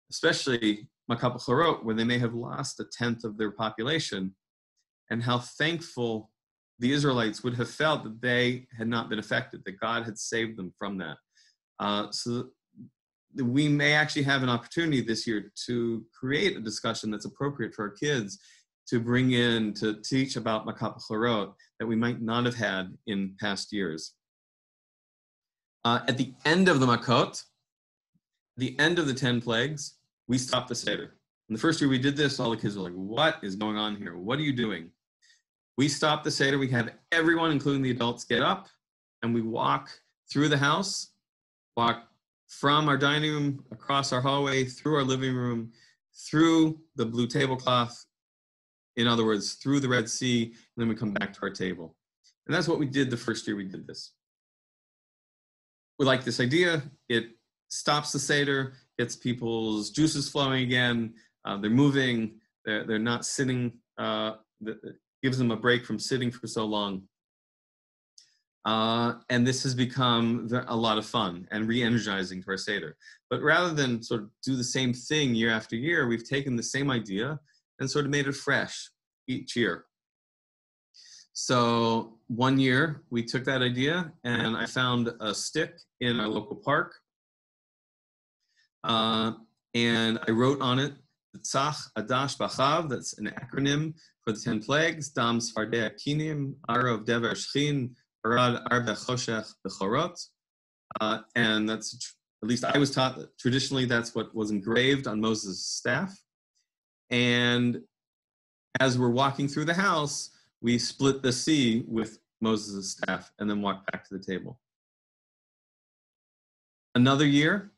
especially Makat B'chorot, where they may have lost 1/10 of their population, and how thankful the Israelites would have felt that they had not been affected, that God had saved them from that. So we may actually have an opportunity this year to create a discussion that's appropriate for our kids to bring in, to teach about Makat B'chorot that we might not have had in past years. At the end of the Makot, the end of the 10 plagues, we stopped the Seder. And the first year we did this, all the kids were like, what is going on here? What are you doing? We stopped the Seder. We have everyone, including the adults, get up and we walk through the house, walk from our dining room, across our hallway, through our living room, through the blue tablecloth, in other words, through the Red Sea, and then we come back to our table. And that's what we did the first year we did this. We like this idea. It stops the Seder, gets people's juices flowing again. They're moving. They're not sitting. Gives them a break from sitting for so long. And this has become a lot of fun and re-energizing to our Seder. But rather than sort of do the same thing year after year, we've taken the same idea and sort of made it fresh each year. So one year we took that idea and I found a stick in our local park. And I wrote on it, Tzach, Adash, Bachav, that's an acronym for the 10 plagues, Dam, Sfardei, Akinim, Arav, Dever, Shchin, Arad, Arbe, Choshech, B'chorot. And that's, at least I was taught that traditionally that's what was engraved on Moses' staff. And as we're walking through the house, we split the sea with Moses' staff, and then walk back to the table. Another year,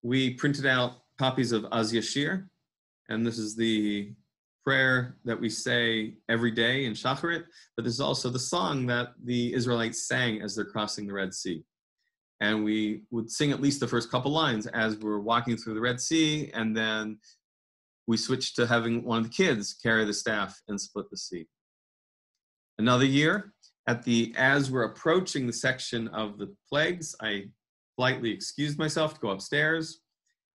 we printed out copies of Az Yashir, and this is the prayer that we say every day in Shacharit, but there's also the song that the Israelites sang as they're crossing the Red Sea. And we would sing at least the first couple lines as we're walking through the Red Sea, and then we switched to having one of the kids carry the staff and split the sea. Another year, as we're approaching the section of the plagues, I politely excused myself to go upstairs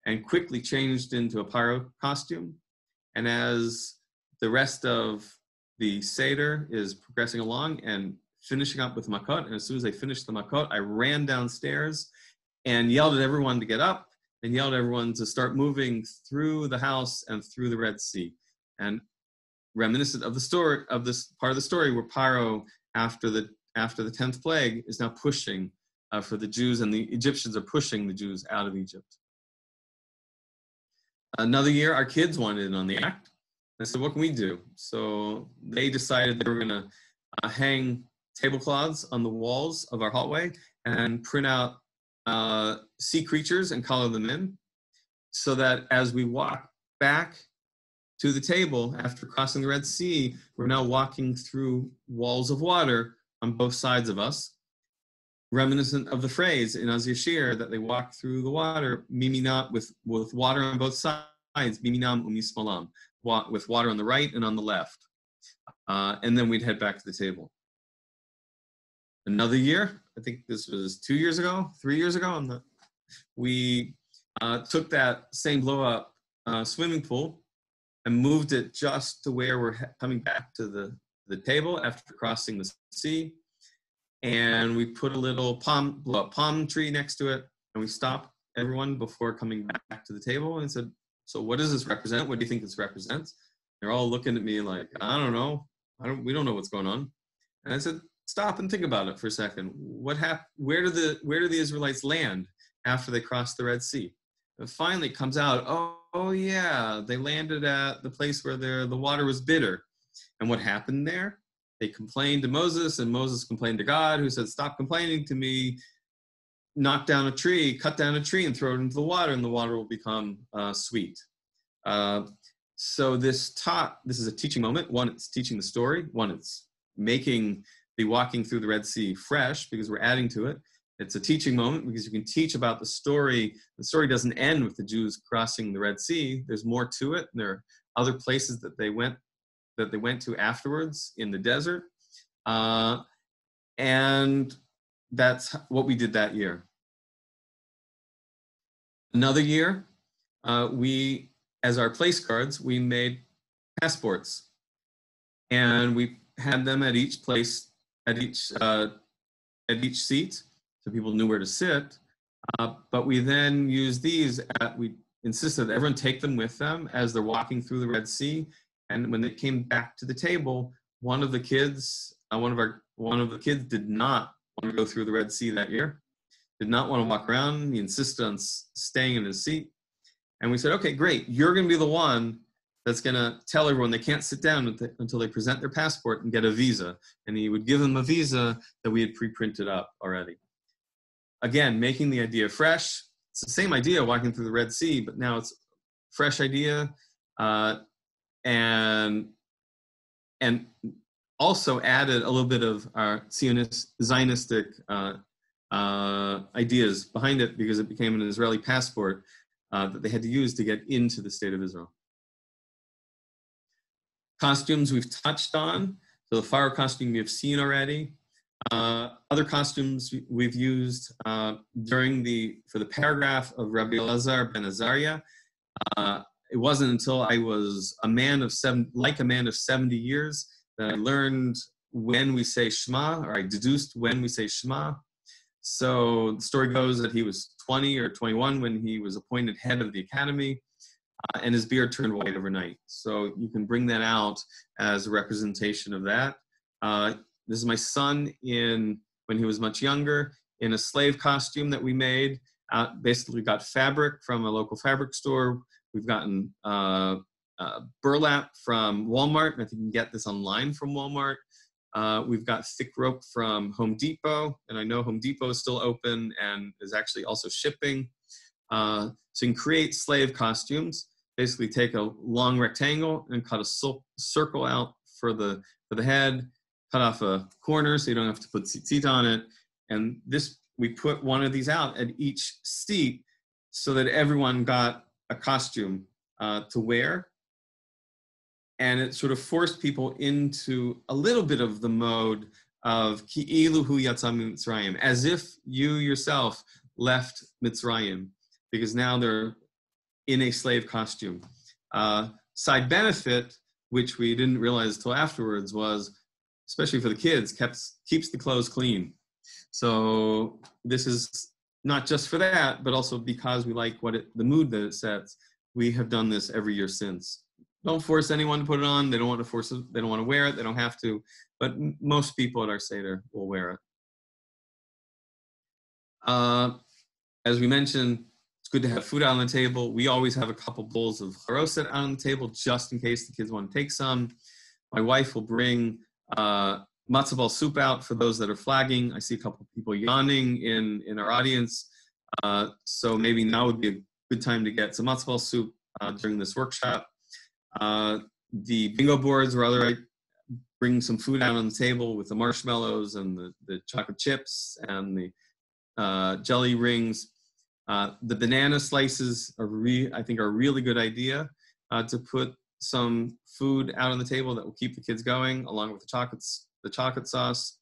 and quickly changed into a pyro costume. And as the rest of the Seder is progressing along and finishing up with Makot, and as soon as I finished the Makot, I ran downstairs and yelled at everyone to get up and yelled at everyone to start moving through the house and through the Red Sea. And reminiscent of the story, of this part of the story where Paro, after the 10th plague, is now pushing for the Jews, and the Egyptians are pushing the Jews out of Egypt. Another year, our kids wanted in on the act. I said, what can we do? So they decided they were going to hang tablecloths on the walls of our hallway and print out sea creatures and color them in, so that as we walk back to the table after crossing the Red Sea, we're now walking through walls of water on both sides of us, reminiscent of the phrase in Az Yashir that they walk through the water, miminam, with water on both sides, miminam umismalam, with water on the right and on the left. And then we'd head back to the table. Another year, I think this was 3 years ago, we took that same blow-up swimming pool and moved it just to where we're coming back to the table after crossing the sea. And we put a little palm tree next to it, and we stopped everyone before coming back to the table and said, so what does this represent? What do you think this represents? They're all looking at me like, I don't know. We don't know what's going on. And I said, stop and think about it for a second. Where do the Israelites land after they crossed the Red Sea? And finally it comes out, oh yeah, they landed at the place where the water was bitter. And what happened there? They complained to Moses, and Moses complained to God, who said, stop complaining to me, cut down a tree and throw it into the water, and the water will become sweet. So this is a teaching moment. One, it's teaching the story. One, it's making the walking through the Red Sea fresh because we're adding to it. It's a teaching moment because you can teach about the story. The story doesn't end with the Jews crossing the Red Sea. There's more to it. There are other places that they went to afterwards in the desert. And that's what we did that year. Another year, we, as our place cards, we made passports. And we had them at each place, at each seat, so people knew where to sit. But we then used these, we insisted that everyone take them with them as they're walking through the Red Sea. And when they came back to the table, one of the kids did not want to go through the Red Sea that year, did not want to walk around. He insisted on staying in his seat. And we said, okay, great. You're going to be the one that's going to tell everyone they can't sit down until they present their passport and get a visa. And he would give them a visa that we had pre-printed up already. Again, making the idea fresh. It's the same idea walking through the Red Sea, but now it's a fresh idea. And also added a little bit of our Zionistic ideas behind it, because it became an Israeli passport that they had to use to get into the state of Israel. Costumes we've touched on. So the Pharaoh costume you've seen already. Other costumes we've used for the paragraph of Rabbi Elazar ben Azariah. It wasn't until I was a man of 70 years that I learned when we say Shema, or I deduced when we say Shema. So the story goes that he was 20 or 21 when he was appointed head of the academy, and his beard turned white overnight. So you can bring that out as a representation of that. This is my son when he was much younger, in a slave costume that we made. Basically got fabric from a local fabric store. We've gotten burlap from Walmart. I think you can get this online from Walmart. We've got thick rope from Home Depot, and I know Home Depot is still open and is actually also shipping. So you can create slave costumes. Basically take a long rectangle and cut a circle out for the head, cut off a corner so you don't have to put tzitzit on it. And this, we put one of these out at each seat so that everyone got a costume to wear. And it sort of forced people into a little bit of the mode of ki'ilu hu yatsa mitzrayim, as if you yourself left Mitzrayim, because now they're in a slave costume. Side benefit, which we didn't realize till afterwards, was, especially for the kids, keeps the clothes clean. So this is not just for that, but also because we like the mood that it sets. We have done this every year since. Don't force anyone to put it on. They don't want to force it. They don't want to wear it. They don't have to. But most people at our Seder will wear it. As we mentioned, it's good to have food out on the table. We always have a couple bowls of charoset out on the table just in case the kids want to take some. My wife will bring matzo ball soup out for those that are flagging. I see a couple of people yawning in our audience. So maybe now would be a good time to get some matzo ball soup during this workshop. The bingo boards, rather, I bring some food out on the table with the marshmallows and the chocolate chips and the jelly rings. The banana slices I think are a really good idea to put some food out on the table that will keep the kids going, along with the chocolate sauce.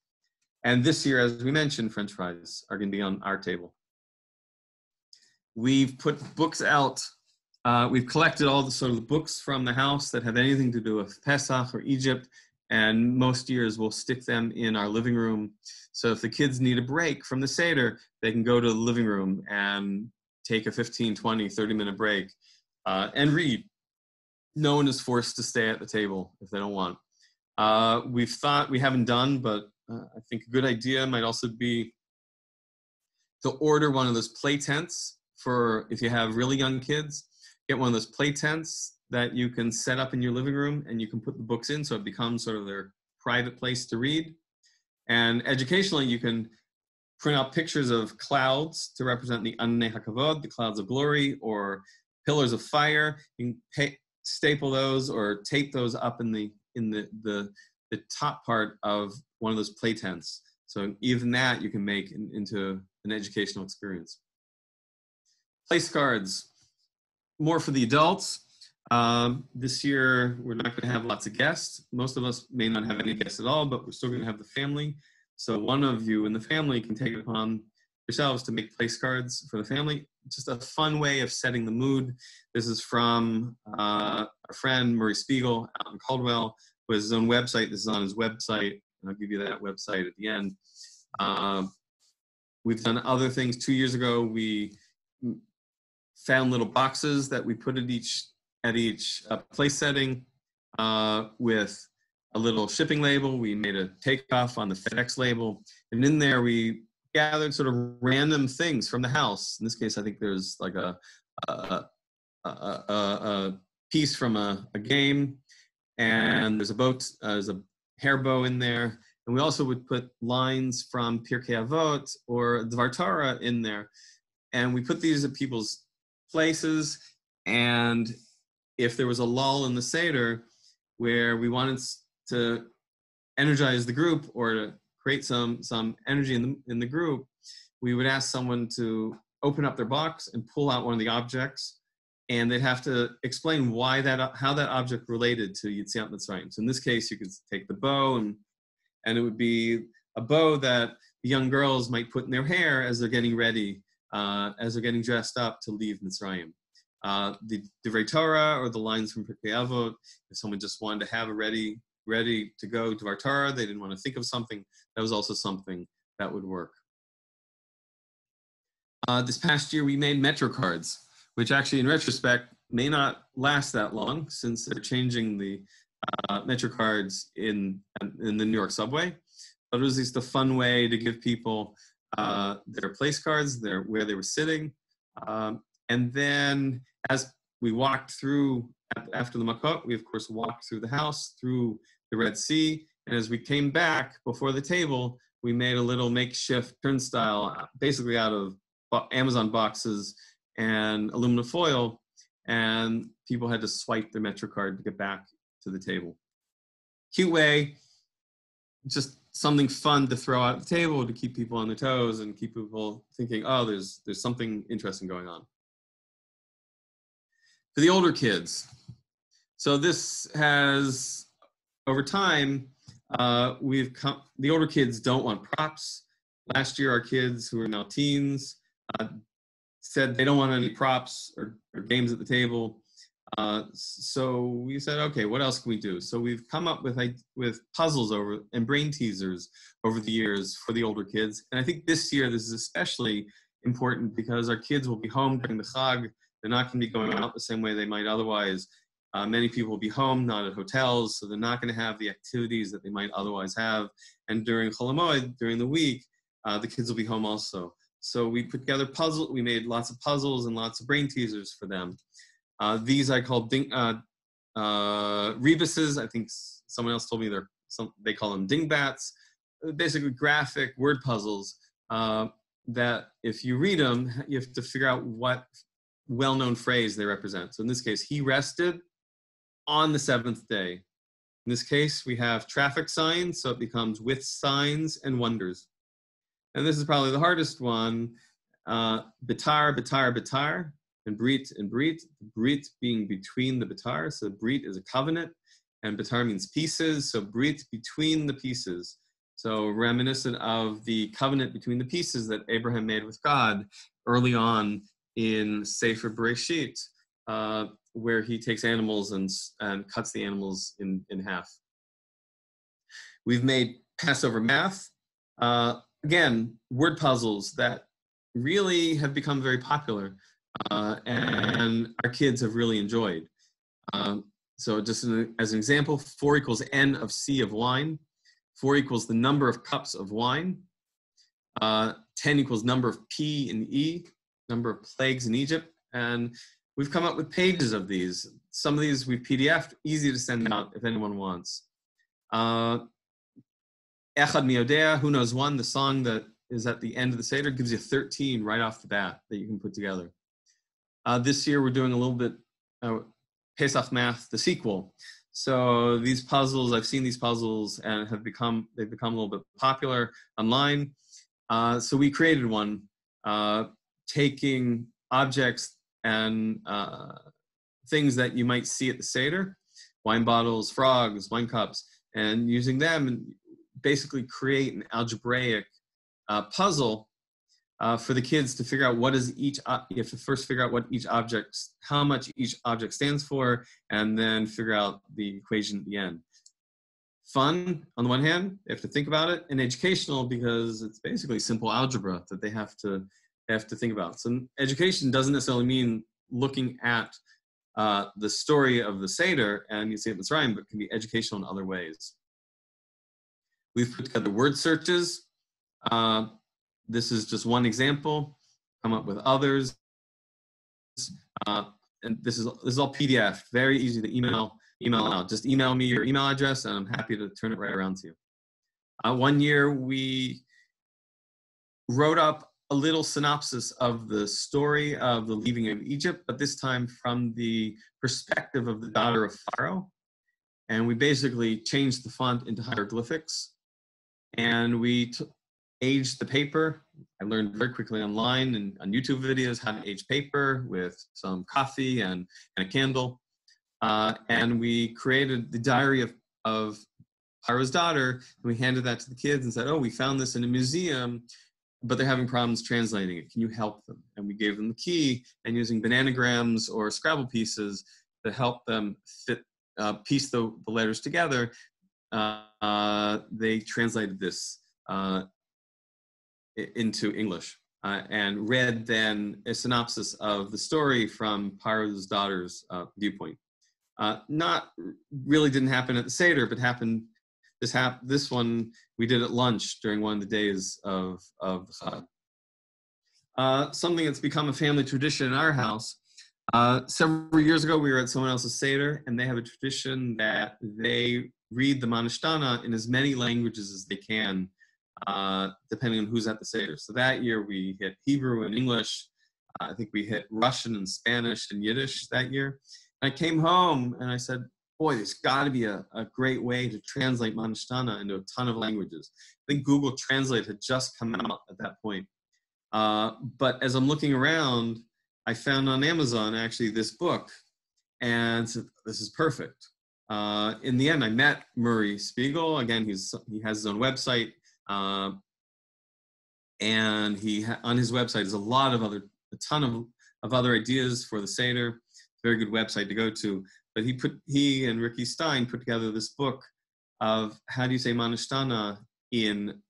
And this year, as we mentioned, French fries are going to be on our table. We've put books out. We've collected all the sort of the books from the house that have anything to do with Pesach or Egypt, and most years we'll stick them in our living room. So if the kids need a break from the Seder, they can go to the living room and take a 15, 20, 30-minute break and read. No one is forced to stay at the table if they don't want. We've thought, we haven't done, but I think a good idea might also be to order one of those play tents for if you have really young kids. Get one of those play tents that you can set up in your living room, and you can put the books in so it becomes sort of their private place to read. And educationally, you can print out pictures of clouds to represent the Anei HaKavod, the clouds of glory, or pillars of fire. You can staple those or tape those up in the top part of one of those play tents. So even that you can make into an educational experience. Place cards. More for the adults. This year, we're not going to have lots of guests. Most of us may not have any guests at all, but we're still going to have the family. So one of you in the family can take it upon yourselves to make place cards for the family. Just a fun way of setting the mood. This is from our friend Murray Spiegel out in Caldwell, who has his own website. This is on his website, and I'll give you that website at the end. We've done other things. 2 years ago, we found little boxes that we put at each place setting with a little shipping label. We made a takeoff on the FedEx label, and in there we gathered sort of random things from the house. In this case, I think there's like a piece from a game, and there's a boat, there's a hair bow in there, and we also would put lines from Pirkei Avot or Dvar Torah in there, and we put these at people's places. And if there was a lull in the Seder where we wanted to energize the group or to create some energy in the group, we would ask someone to open up their box and pull out one of the objects, and they'd have to explain how that object related to Yetziat Mitzrayim. So in this case, you could take the bow, and it would be a bow that the young girls might put in their hair as they're getting ready, as they're getting dressed up to leave Mitzrayim. The Divrei Torah or the lines from Pirkei Avot, if someone just wanted to have a ready to go to Dvar Torah, they didn't want to think of something, that was also something that would work. This past year, we made Metro cards, which actually, in retrospect, may not last that long since they're changing the Metro cards in the New York subway. But it was just a fun way to give people their place cards, where they were sitting. And then as we walked through, after the Makot, we of course walked through the house, through the Red Sea, And as we came back before the table, we made a little makeshift turnstile, basically out of Amazon boxes and aluminum foil, and people had to swipe their MetroCard to get back to the table. Cute way, just something fun to throw out at the table to keep people on their toes and keep people thinking, oh, there's something interesting going on. For the older kids, so this has, over time, the older kids don't want props. Last year, our kids, who are now teens, said they don't want any props or games at the table. So we said, okay, what else can we do? So we've come up with puzzles and brain teasers over the years for the older kids. And I think this year, this is especially important because our kids will be home during the Chag. They're not going to be going out the same way they might otherwise. Many people will be home, not at hotels, so they're not going to have the activities that they might otherwise have. And during Chol HaMoed, during the week, the kids will be home also. So we put together puzzles. We made lots of puzzles and lots of brain teasers for them. These I call rebuses. I think someone else told me they call them dingbats. Basically graphic word puzzles that if you read them, you have to figure out what well-known phrase they represent. So in this case, he rested on the seventh day. In this case, we have traffic signs, so it becomes with signs and wonders. And this is probably the hardest one. Bitar, bitar, bitar, and brit, and brit. Brit being between the bitar, so brit is a covenant, and bitar means pieces, so brit between the pieces. So reminiscent of the covenant between the pieces that Abraham made with God early on in Sefer Bereshit, where he takes animals and cuts the animals in half. We've made Passover math. Again, word puzzles that really have become very popular and our kids have really enjoyed. So just as an example, 4 equals N of C of wine. 4 equals the number of cups of wine. 10 equals number of P in E, number of plagues in Egypt. And we've come up with pages of these. Some of these we've PDF'd, easy to send out if anyone wants. Echad Miodea, who knows one, the song that is at the end of the Seder gives you 13 right off the bat that you can put together. This year we're doing a little bit Pesach Math, the sequel. So these puzzles, I've seen these puzzles and they've become a little bit popular online. So we created one, taking objects and things that you might see at the Seder, wine bottles, frogs, wine cups, and using them and basically create an algebraic puzzle for the kids to figure out what is each, you have to first figure out what each object, how much each object stands for, and then figure out the equation at the end. Fun on the one hand, they have to think about it, and educational because it's basically simple algebra that they have to think about. So education doesn't necessarily mean looking at the story of the Seder and Yetziat Mitzrayim, but can be educational in other ways. We've put together word searches. This is just one example. Come up with others. And this is all PDF, very easy to email out. Just email me your email address and I'm happy to turn it right around to you. One year we wrote up a little synopsis of the story of the leaving of Egypt, but this time from the perspective of the daughter of Pharaoh. And we basically changed the font into hieroglyphics. And we aged the paper. I learned very quickly online and on YouTube videos how to age paper with some coffee and a candle. And we created the diary of Pharaoh's daughter, and we handed that to the kids and said, oh, we found this in a museum, but they're having problems translating it. Can you help them? And we gave them the key, and using bananagrams or Scrabble pieces to help them piece the letters together, they translated this into English and read then a synopsis of the story from Pharaoh's daughter's viewpoint. Not really didn't happen at the Seder, but happened. This one we did at lunch during one of the days of the Chag. Something that's become a family tradition in our house. Several years ago, we were at someone else's Seder, and they have a tradition that they read the Manashtana in as many languages as they can, depending on who's at the Seder. So that year we hit Hebrew and English. I think we hit Russian and Spanish and Yiddish that year. And I came home and I said, boy, there's got to be a great way to translate Manashtana into a ton of languages. I think Google Translate had just come out at that point. But as I'm looking around, I found on Amazon actually this book, and said, this is perfect. In the end, I met Murray Spiegel. Again, he has his own website, and on his website is a ton of other ideas for the Seder. Very good website to go to. But he and Ricky Stein put together this book of how do you say Manashtana in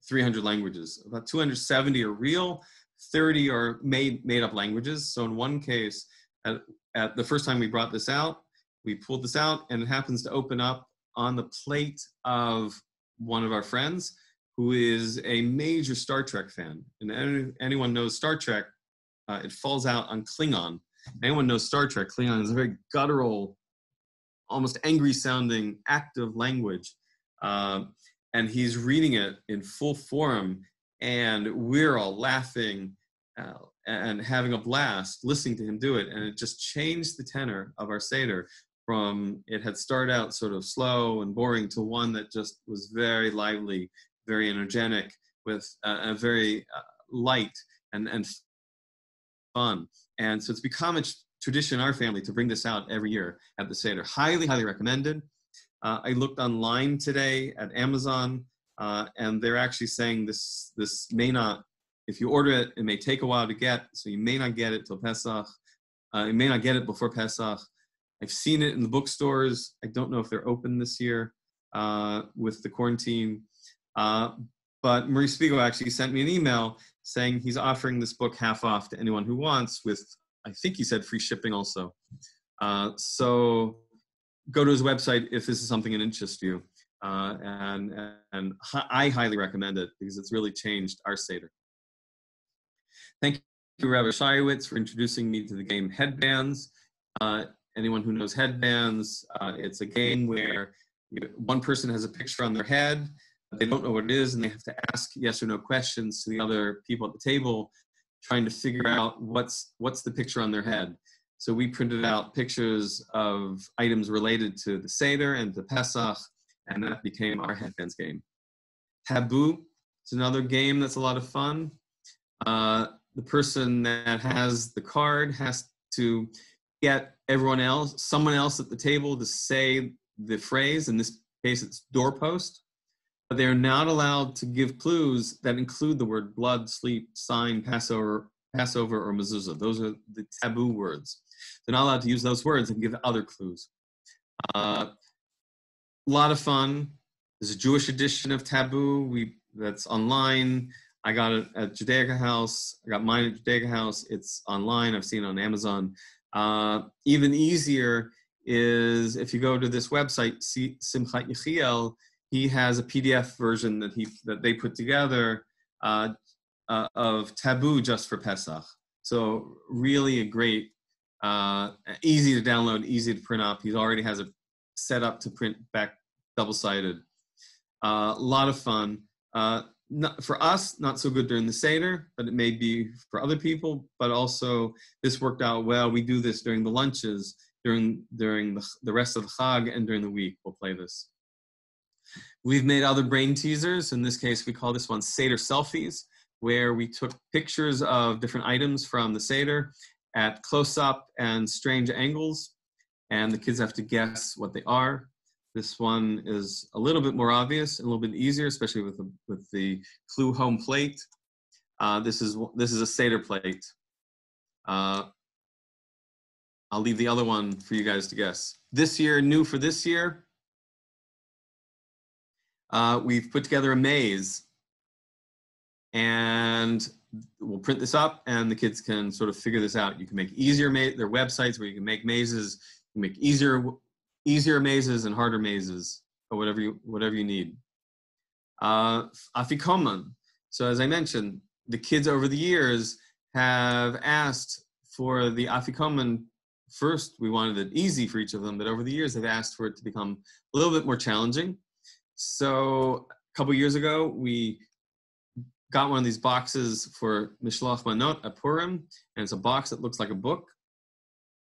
300 languages. About 270 are real, 30 are made up languages. So in one case, at the first time we brought this out, we pulled this out, and it happens to open up on the plate of one of our friends who is a major Star Trek fan. And anyone knows Star Trek, it falls out on Klingon. Anyone knows Star Trek, Klingon is a very guttural, almost angry sounding, active language. And he's reading it in full form, and we're all laughing and having a blast listening to him do it. And it just changed the tenor of our Seder from, it had started out sort of slow and boring, to one that just was very lively, very energetic, with a very light and fun. And so it's become a tradition in our family to bring this out every year at the Seder. Highly, highly recommended. I looked online today at Amazon, and they're actually saying this may not, if you order it, it may take a while to get, so you may not get it till Pesach. You may not get it before Pesach. I've seen it in the bookstores. I don't know if they're open this year with the quarantine. But Murray Spiegel actually sent me an email saying he's offering this book half off to anyone who wants, with, I think he said, free shipping also. So go to his website if this is something that interests you. And I highly recommend it because it's really changed our Seder. Thank you, Rabbi Shayowitz, for introducing me to the game Headbands. Anyone who knows Headbands, it's a game where one person has a picture on their head. They don't know what it is, and they have to ask yes or no questions to the other people at the table, trying to figure out what's the picture on their head. So we printed out pictures of items related to the Seder and to Pesach, and that became our Headbands game. Taboo is another game that's a lot of fun. The person that has the card has to get someone else at the table to say the phrase. In this case, it's doorpost. But they're not allowed to give clues that include the word blood, sleep, sign, Passover, or mezuzah. Those are the taboo words. They're not allowed to use those words and give other clues. A lot of fun. There's a Jewish edition of Taboo that's online. I got it at Judaica House. I got mine at Judaica House. It's online. I've seen it on Amazon. Even easier is if you go to this website, Simchat Yechiel, he has a PDF version that they put together of Taboo just for Pesach. So really a great, easy to download, easy to print up. He already has it set up to print back double-sided. A lot of fun. For us, not so good during the Seder, but it may be for other people. But also, this worked out well. We do this during the lunches, during the rest of the Chag, and during the week. We'll play this. We've made other brain teasers. In this case, we call this one Seder Selfies, where we took pictures of different items from the Seder at close-up and strange angles, and the kids have to guess what they are. This one is a little bit more obvious and a little bit easier, especially with the clue home plate. This is a Seder plate. I'll leave the other one for you guys to guess. This year, new for this year, we've put together a maze, and we'll print this up, and the kids can sort of figure this out. You can make easier there are websites where you can make mazes. You can make easier mazes and harder mazes, or whatever you need. Afikoman. So as I mentioned, the kids over the years have asked for the Afikoman first we wanted it easy for each of them, but over the years they've asked for it to become a little bit more challenging. So a couple years ago, we got one of these boxes for Mishloach Manot at Purim, and it's a box that looks like a book.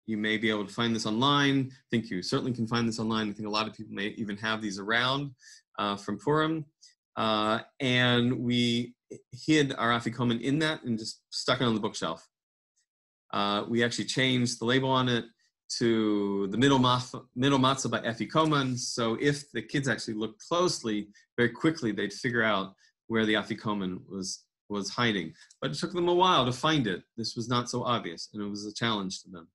You may be able to find this online. I think you certainly can find this online. I think a lot of people may even have these around from Purim. And we hid our afikomen in that and just stuck it on the bookshelf. We actually changed the label on it to the middle matzah by afikomen. So if the kids actually looked closely, very quickly they'd figure out where the afikomen was hiding. But it took them a while to find it. This was not so obvious, and it was a challenge to them.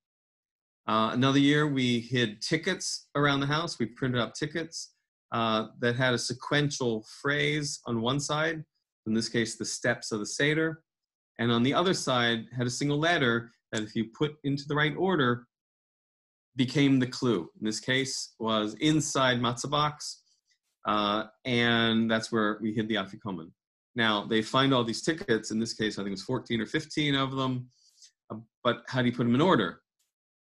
Another year, we hid tickets around the house. We printed up tickets that had a sequential phrase on one side, in this case, the steps of the Seder, and on the other side had a single letter that if you put into the right order, became the clue. In this case, was inside matzah box, and that's where we hid the afikomen. Now, they find all these tickets. In this case, I think it was 14 or 15 of them, but how do you put them in order?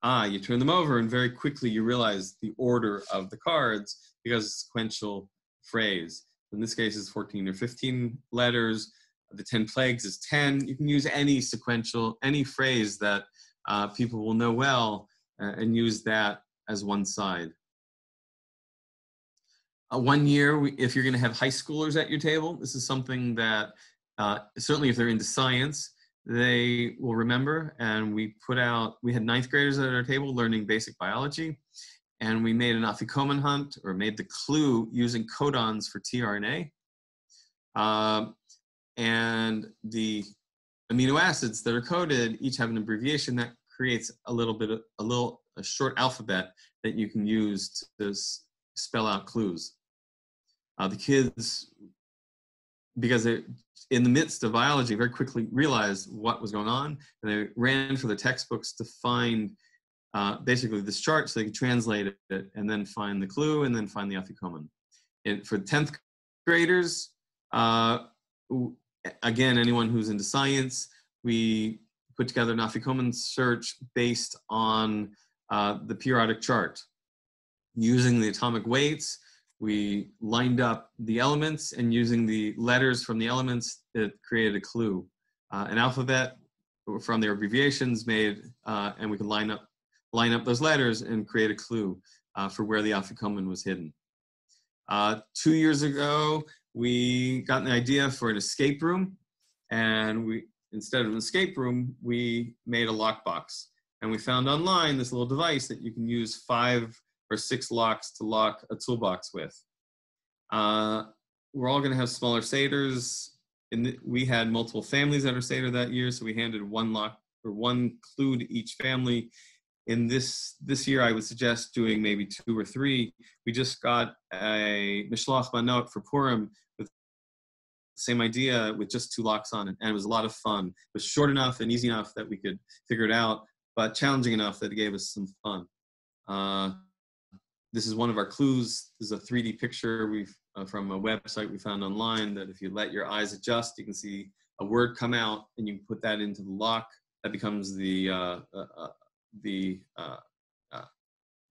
You turn them over, and very quickly you realize the order of the cards because it's a sequential phrase. In this case, it's 14 or 15 letters. The 10 plagues is 10. You can use any phrase that people will know well and use that as one side. One year, if you're going to have high schoolers at your table, this is something that certainly if they're into science, they will remember. And we had ninth graders at our table learning basic biology, and we made an afikomen hunt, or made the clue using codons for tRNA. And the amino acids that are coded each have an abbreviation that creates a short alphabet that you can use to spell out clues. The kids, because they're in the midst of biology, very quickly realized what was going on, and they ran for the textbooks to find basically this chart so they could translate it and then find the clue and then find the afikomen. For 10th graders, again, anyone who's into science, we put together an afikomen search based on the periodic chart. Using the atomic weights, we lined up the elements, and using the letters from the elements, it created a clue. An alphabet from their abbreviations made, and we could line up those letters and create a clue for where the afikomen was hidden. 2 years ago, we got an idea for an escape room, and instead of an escape room, we made a lockbox. And we found online this little device that you can use 5 or 6 locks to lock a toolbox with. We're all going to have smaller Seders. We had multiple families at our Seder that year, so we handed one lock or one clue to each family. In this year, I would suggest doing maybe 2 or 3. We just got a Mishloach Manot for Purim with the same idea with just 2 locks on it, and it was a lot of fun. It was short enough and easy enough that we could figure it out, but challenging enough that it gave us some fun. This is one of our clues. This is a 3D picture from a website we found online that if you let your eyes adjust, you can see a word come out, and you can put that into the lock. That becomes the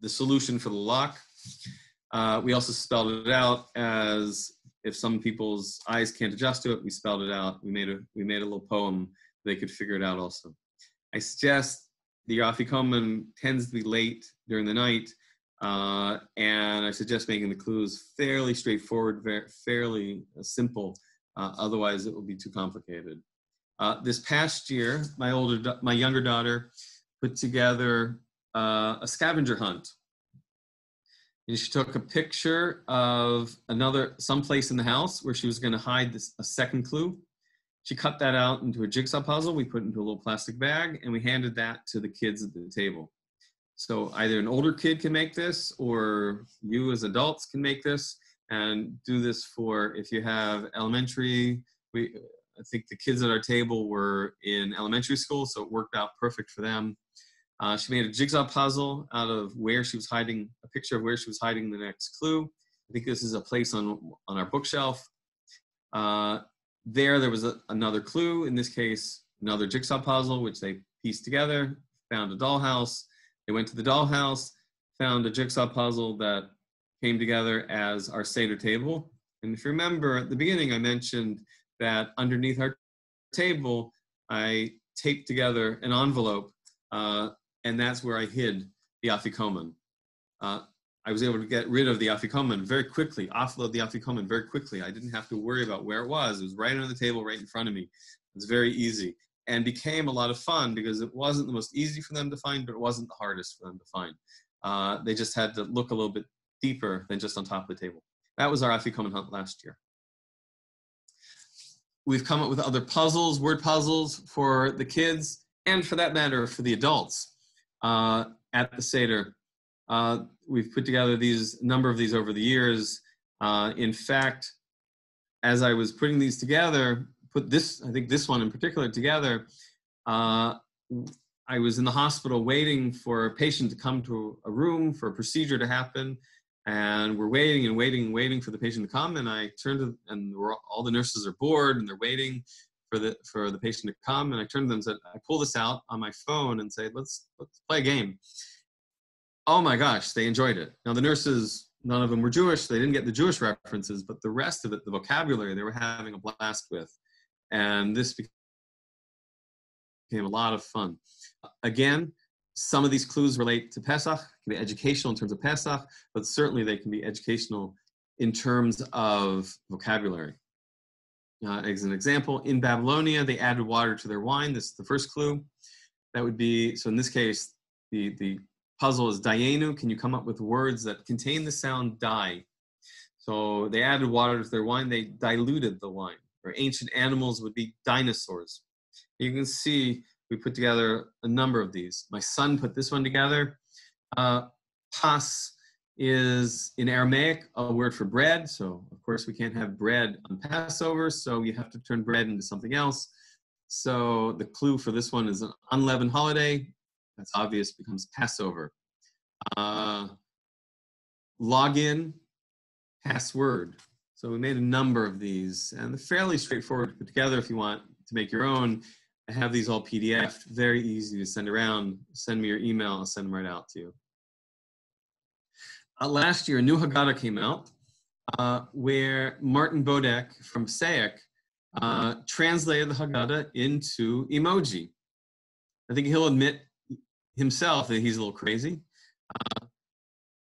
solution for the lock. We also spelled it out as, if some people's eyes can't adjust to it, we spelled it out. We made a little poem. They could figure it out also. I suggest the afikomen tends to be late during the night, and I suggest making the clues fairly straightforward, fairly simple. Otherwise, it will be too complicated. This past year, my younger daughter put together a scavenger hunt. And she took a picture of someplace in the house where she was going to hide a second clue. She cut that out into a jigsaw puzzle. We put it into a little plastic bag, and we handed that to the kids at the table. So either an older kid can make this, or you as adults can make this and do this for, if you have elementary. I think the kids at our table were in elementary school, so it worked out perfect for them. She made a jigsaw puzzle out of where she was hiding, a picture of where she was hiding the next clue. I think this is a place on our bookshelf. There was another clue, in this case, another jigsaw puzzle, which they pieced together, found a dollhouse. They went to the dollhouse, found a jigsaw puzzle that came together as our Seder table. And if you remember at the beginning, I mentioned that underneath our table, I taped together an envelope, and that's where I hid the afikoman. I was able to get rid of the afikoman very quickly, offload the afikoman very quickly. I didn't have to worry about where it was. It was right under the table, right in front of me. It was very easy and became a lot of fun because it wasn't the most easy for them to find, but it wasn't the hardest for them to find. They just had to look a little bit deeper than just on top of the table. That was our afikoman hunt last year. We've come up with other puzzles, word puzzles for the kids, and for that matter, for the adults at the Seder. We've put together a number of these over the years. In fact, as I was putting these together, I think this one in particular together, I was in the hospital waiting for a patient to come to a room for a procedure to happen. And we're waiting and waiting and waiting for the patient to come. And I turned to, and all the nurses are bored and they're waiting for the patient to come. And I turned to them and said, I pull this out on my phone and say, let's play a game. Oh my gosh, they enjoyed it. Now the nurses, none of them were Jewish. They didn't get the Jewish references, but the rest of it, the vocabulary, they were having a blast with. And this became a lot of fun. Again, some of these clues relate to Pesach, can be educational in terms of Pesach, but certainly they can be educational in terms of vocabulary. As an example, in Babylonia, they added water to their wine. This is the first clue. That would be, so in this case, the puzzle is Dayenu. Can you come up with words that contain the sound die? So they added water to their wine. They diluted the wine. Or ancient animals would be dinosaurs. You can see we put together a number of these. My son put this one together. Pas is in Aramaic a word for bread. So of course we can't have bread on Passover. So you have to turn bread into something else. So the clue for this one is an unleavened holiday. That's obvious, becomes Passover. Login, password. So we made a number of these, and they're fairly straightforward to put together if you want to make your own. I have these all PDF, very easy to send around. Send me your email, I'll send them right out to you. Last year, a new Haggadah came out where Martin Bodek from SAIC translated the Haggadah into emoji. I think he'll admit himself that he's a little crazy.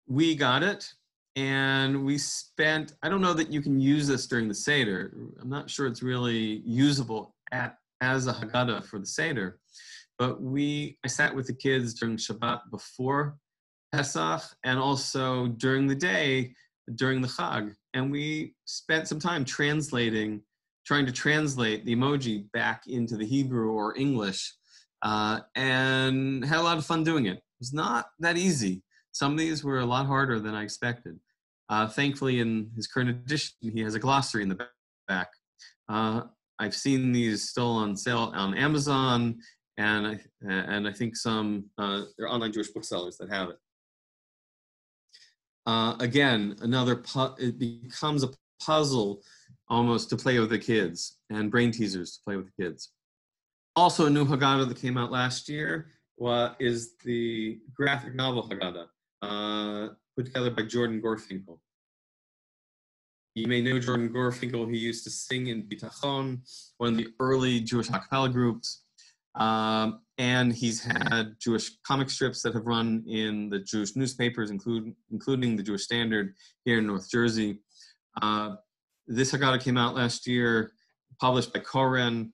We got it, and we spent, I don't know that you can use this during the Seder. I'm not sure it's really usable as a Haggadah for the Seder, but I sat with the kids during Shabbat before Pesach and also during the day, during the Chag, and we spent some time trying to translate the emoji back into the Hebrew or English, and had a lot of fun doing it. It was not that easy. Some of these were a lot harder than I expected. Thankfully, in his current edition, he has a glossary in the back. I've seen these still on sale on Amazon, and I think some there are online Jewish booksellers that have it. Again, it becomes a puzzle almost to play with the kids, and brain teasers to play with the kids. Also, a new Haggadah that came out last year is the graphic novel Haggadah, put together by Jordan Gorfinkel. You may know Jordan Gorfinkel. He used to sing in Bitachon, one of the early Jewish a cappella groups. And he's had Jewish comic strips that have run in the Jewish newspapers, including the Jewish Standard here in North Jersey. This Haggadah came out last year, published by Koren.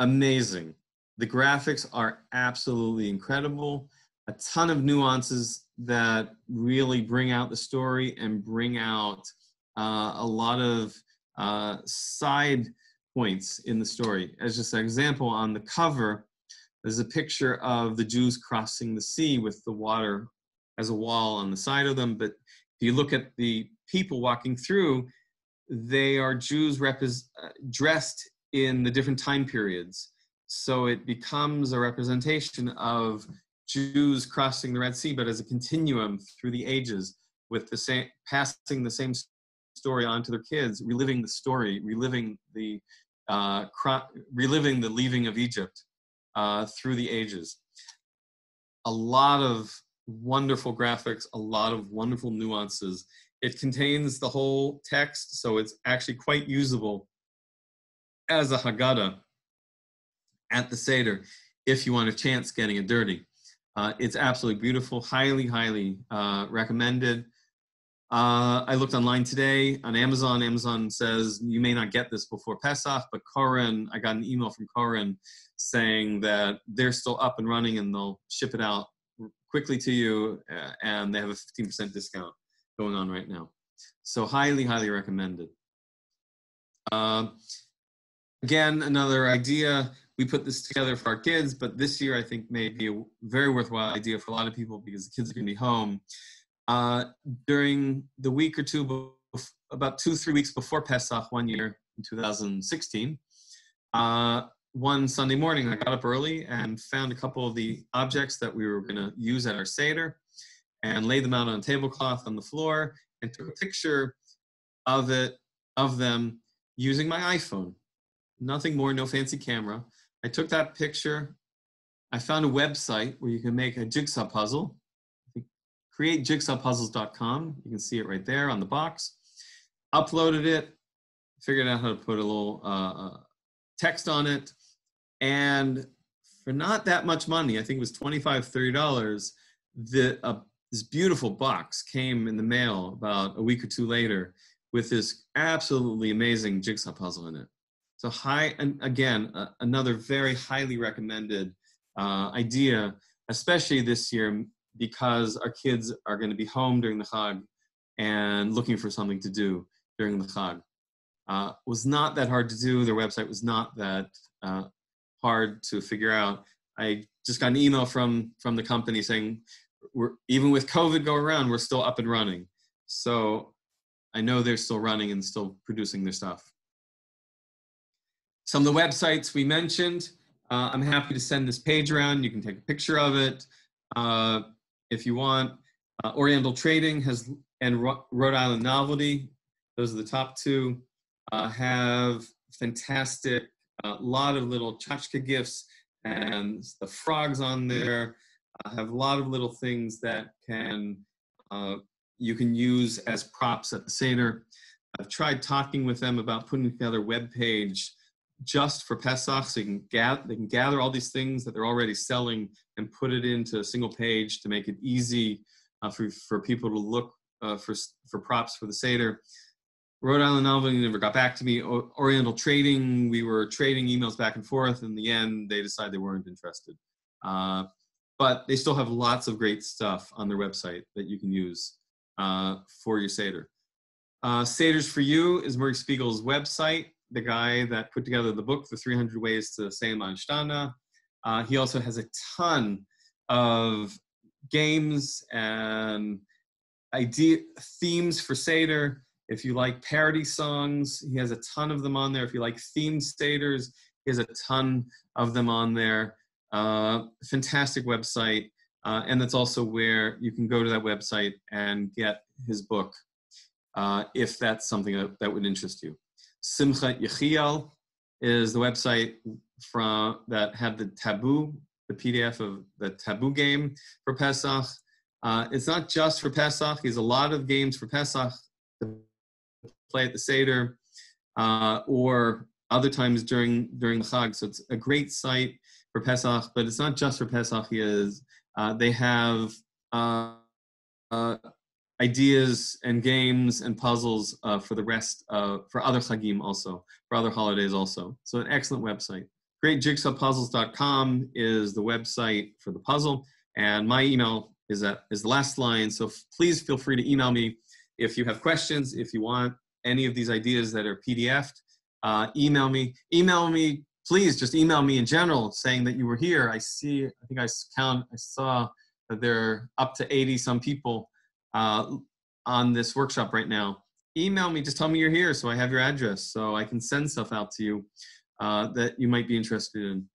Amazing. The graphics are absolutely incredible. A ton of nuances that really bring out the story and bring out a lot of side points in the story. As just an example, on the cover, there's a picture of the Jews crossing the sea with the water as a wall on the side of them. But if you look at the people walking through, they are Jews dressed in the different time periods. So it becomes a representation of Jews crossing the Red Sea, but as a continuum through the ages, with the same, passing the same story on to their kids, reliving the story, reliving the leaving of Egypt through the ages. a lot of wonderful graphics, a lot of wonderful nuances. It contains the whole text, so it's actually quite usable as a Haggadah at the Seder if you want a chance getting it dirty. It's absolutely beautiful, highly, highly recommended. I looked online today on Amazon. Amazon says you may not get this before Pesach, but Koren, I got an email from Koren saying that they're still up and running and they'll ship it out quickly to you, and they have a 15% discount going on right now. So highly, highly recommended. Again, another idea. We put this together for our kids, but this year I think may be a very worthwhile idea for a lot of people because the kids are going to be home. During the week or two, about 2-3 weeks before Pesach, one year in 2016, one Sunday morning, I got up early and found a couple of the objects that we were going to use at our Seder and laid them out on a tablecloth on the floor and took a picture of them using my iPhone. Nothing more, no fancy camera. I took that picture. I found a website where you can make a jigsaw puzzle. CreateJigsawPuzzles.com. You can see it right there on the box. Uploaded it, figured out how to put a little text on it. And for not that much money, I think it was $25, $30, this beautiful box came in the mail about a week or two later with this absolutely amazing jigsaw puzzle in it. So and again, another very highly recommended idea, especially this year, because our kids are going to be home during the Chag and looking for something to do during the Chag. Was not that hard to do. Their website was not that hard to figure out. I just got an email from the company saying, even with COVID going around, we're still up and running. So I know they're still running and still producing their stuff. Some of the websites we mentioned, I'm happy to send this page around. You can take a picture of it if you want. Oriental Trading and Rhode Island Novelty, those are the top two, have fantastic, lot of little tchotchke gifts and the frogs on there. Have a lot of little things that you can use as props at the Seder. I've tried talking with them about putting together a web page just for Pesach, so they can gather all these things that they're already selling and put it into a single page to make it easy for people to look for props for the Seder. Rhode Island Novelty never got back to me. Oriental Trading, we were trading emails back and forth. In the end, they decided they weren't interested. But they still have lots of great stuff on their website that you can use for your Seder. Seders for You is Murray Spiegel's website, the guy that put together the book, The 300 Ways to Say Manштana. He also has a ton of games and themes for Seder. If you like parody songs, he has a ton of them on there. If you like themed Seders, he has a ton of them on there. Fantastic website. And that's also where you can go to that website and get his book, if that's something that would interest you. Simchat Yechiel is the website that had the PDF of the Taboo game for Pesach. It's not just for Pesach. He has a lot of games for Pesach to play at the Seder or other times during the Chag. So it's a great site for Pesach, but it's not just for Pesach. They have ideas and games and puzzles for the rest, for other Chagim also, for other holidays also. So an excellent website. GreatJigsawPuzzles.com is the website for the puzzle, and my email is the last line. So please feel free to email me if you have questions, if you want any of these ideas that are PDF'd. Email me. Please just email me in general saying that you were here. I saw that there are up to 80 some people on this workshop right now. Email me, just tell me you're here so I have your address so I can send stuff out to you that you might be interested in.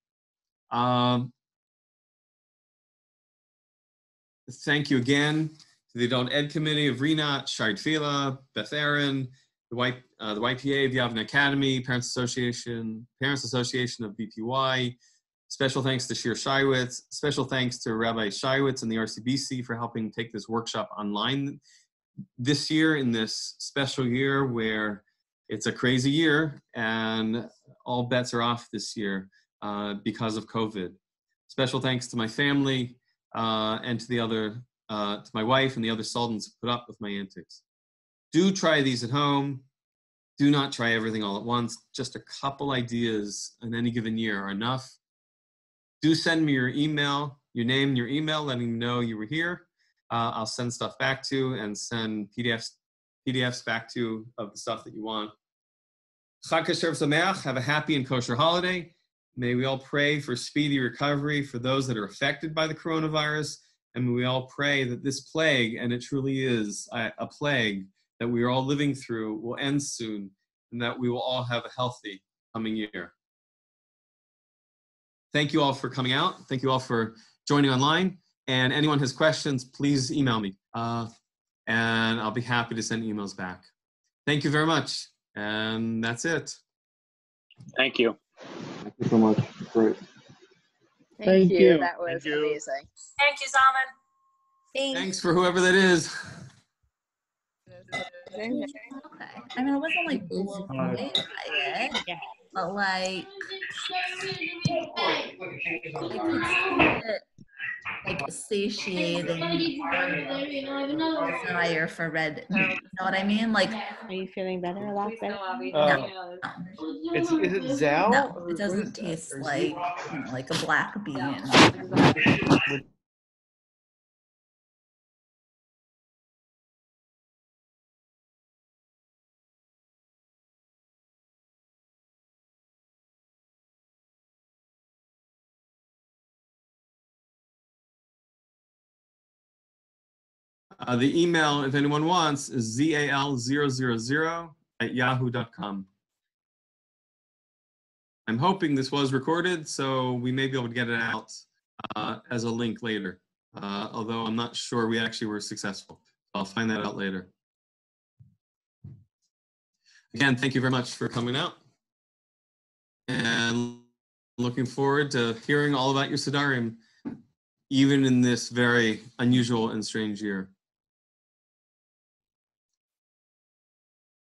Thank you again to the Adult Ed Committee of Rinat, Shard Fila, Beth Aaron, the YPA of the Yavne Academy, Parents Association of BPY, Special thanks to Shir Shaiwitz. Special thanks to Rabbi Shaiwitz and the RCBC for helping take this workshop online this year, in this special year where it's a crazy year and all bets are off this year because of COVID. Special thanks to my family and to the other, to my wife and the other sultans who put up with my antics. Do try these at home. Do not try everything all at once. Just a couple ideas in any given year are enough. Do send me your email, your name and your email, letting me know you were here. I'll send stuff back to and send PDFs back to of the stuff that you want. Chag Kasher Sameach, have a happy and kosher holiday. May we all pray for speedy recovery for those that are affected by the coronavirus. And may we all pray that this plague, and it truly is a plague that we are all living through, will end soon, and that we will all have a healthy coming year. Thank you all for coming out. Thank you all for joining online. And anyone has questions, please email me. And I'll be happy to send emails back. Thank you very much. And that's it. Thank you. Thank you so much. Great. Thank you. That was amazing. Thank you, Zalman. Thanks for whoever that is. Okay. I mean, I wasn't like blown away by it, but like I could see it like satiating desire for red meat. You know what I mean? Like, Are you feeling better? A lot better? no, Is it Zal? no, it doesn't taste like, you know, like a black bean. The email, if anyone wants, is zal000@yahoo.com. I'm hoping this was recorded, so we may be able to get it out as a link later, although I'm not sure we actually were successful. I'll find that out later. Again, thank you very much for coming out, and looking forward to hearing all about your Sedarim, even in this very unusual and strange year.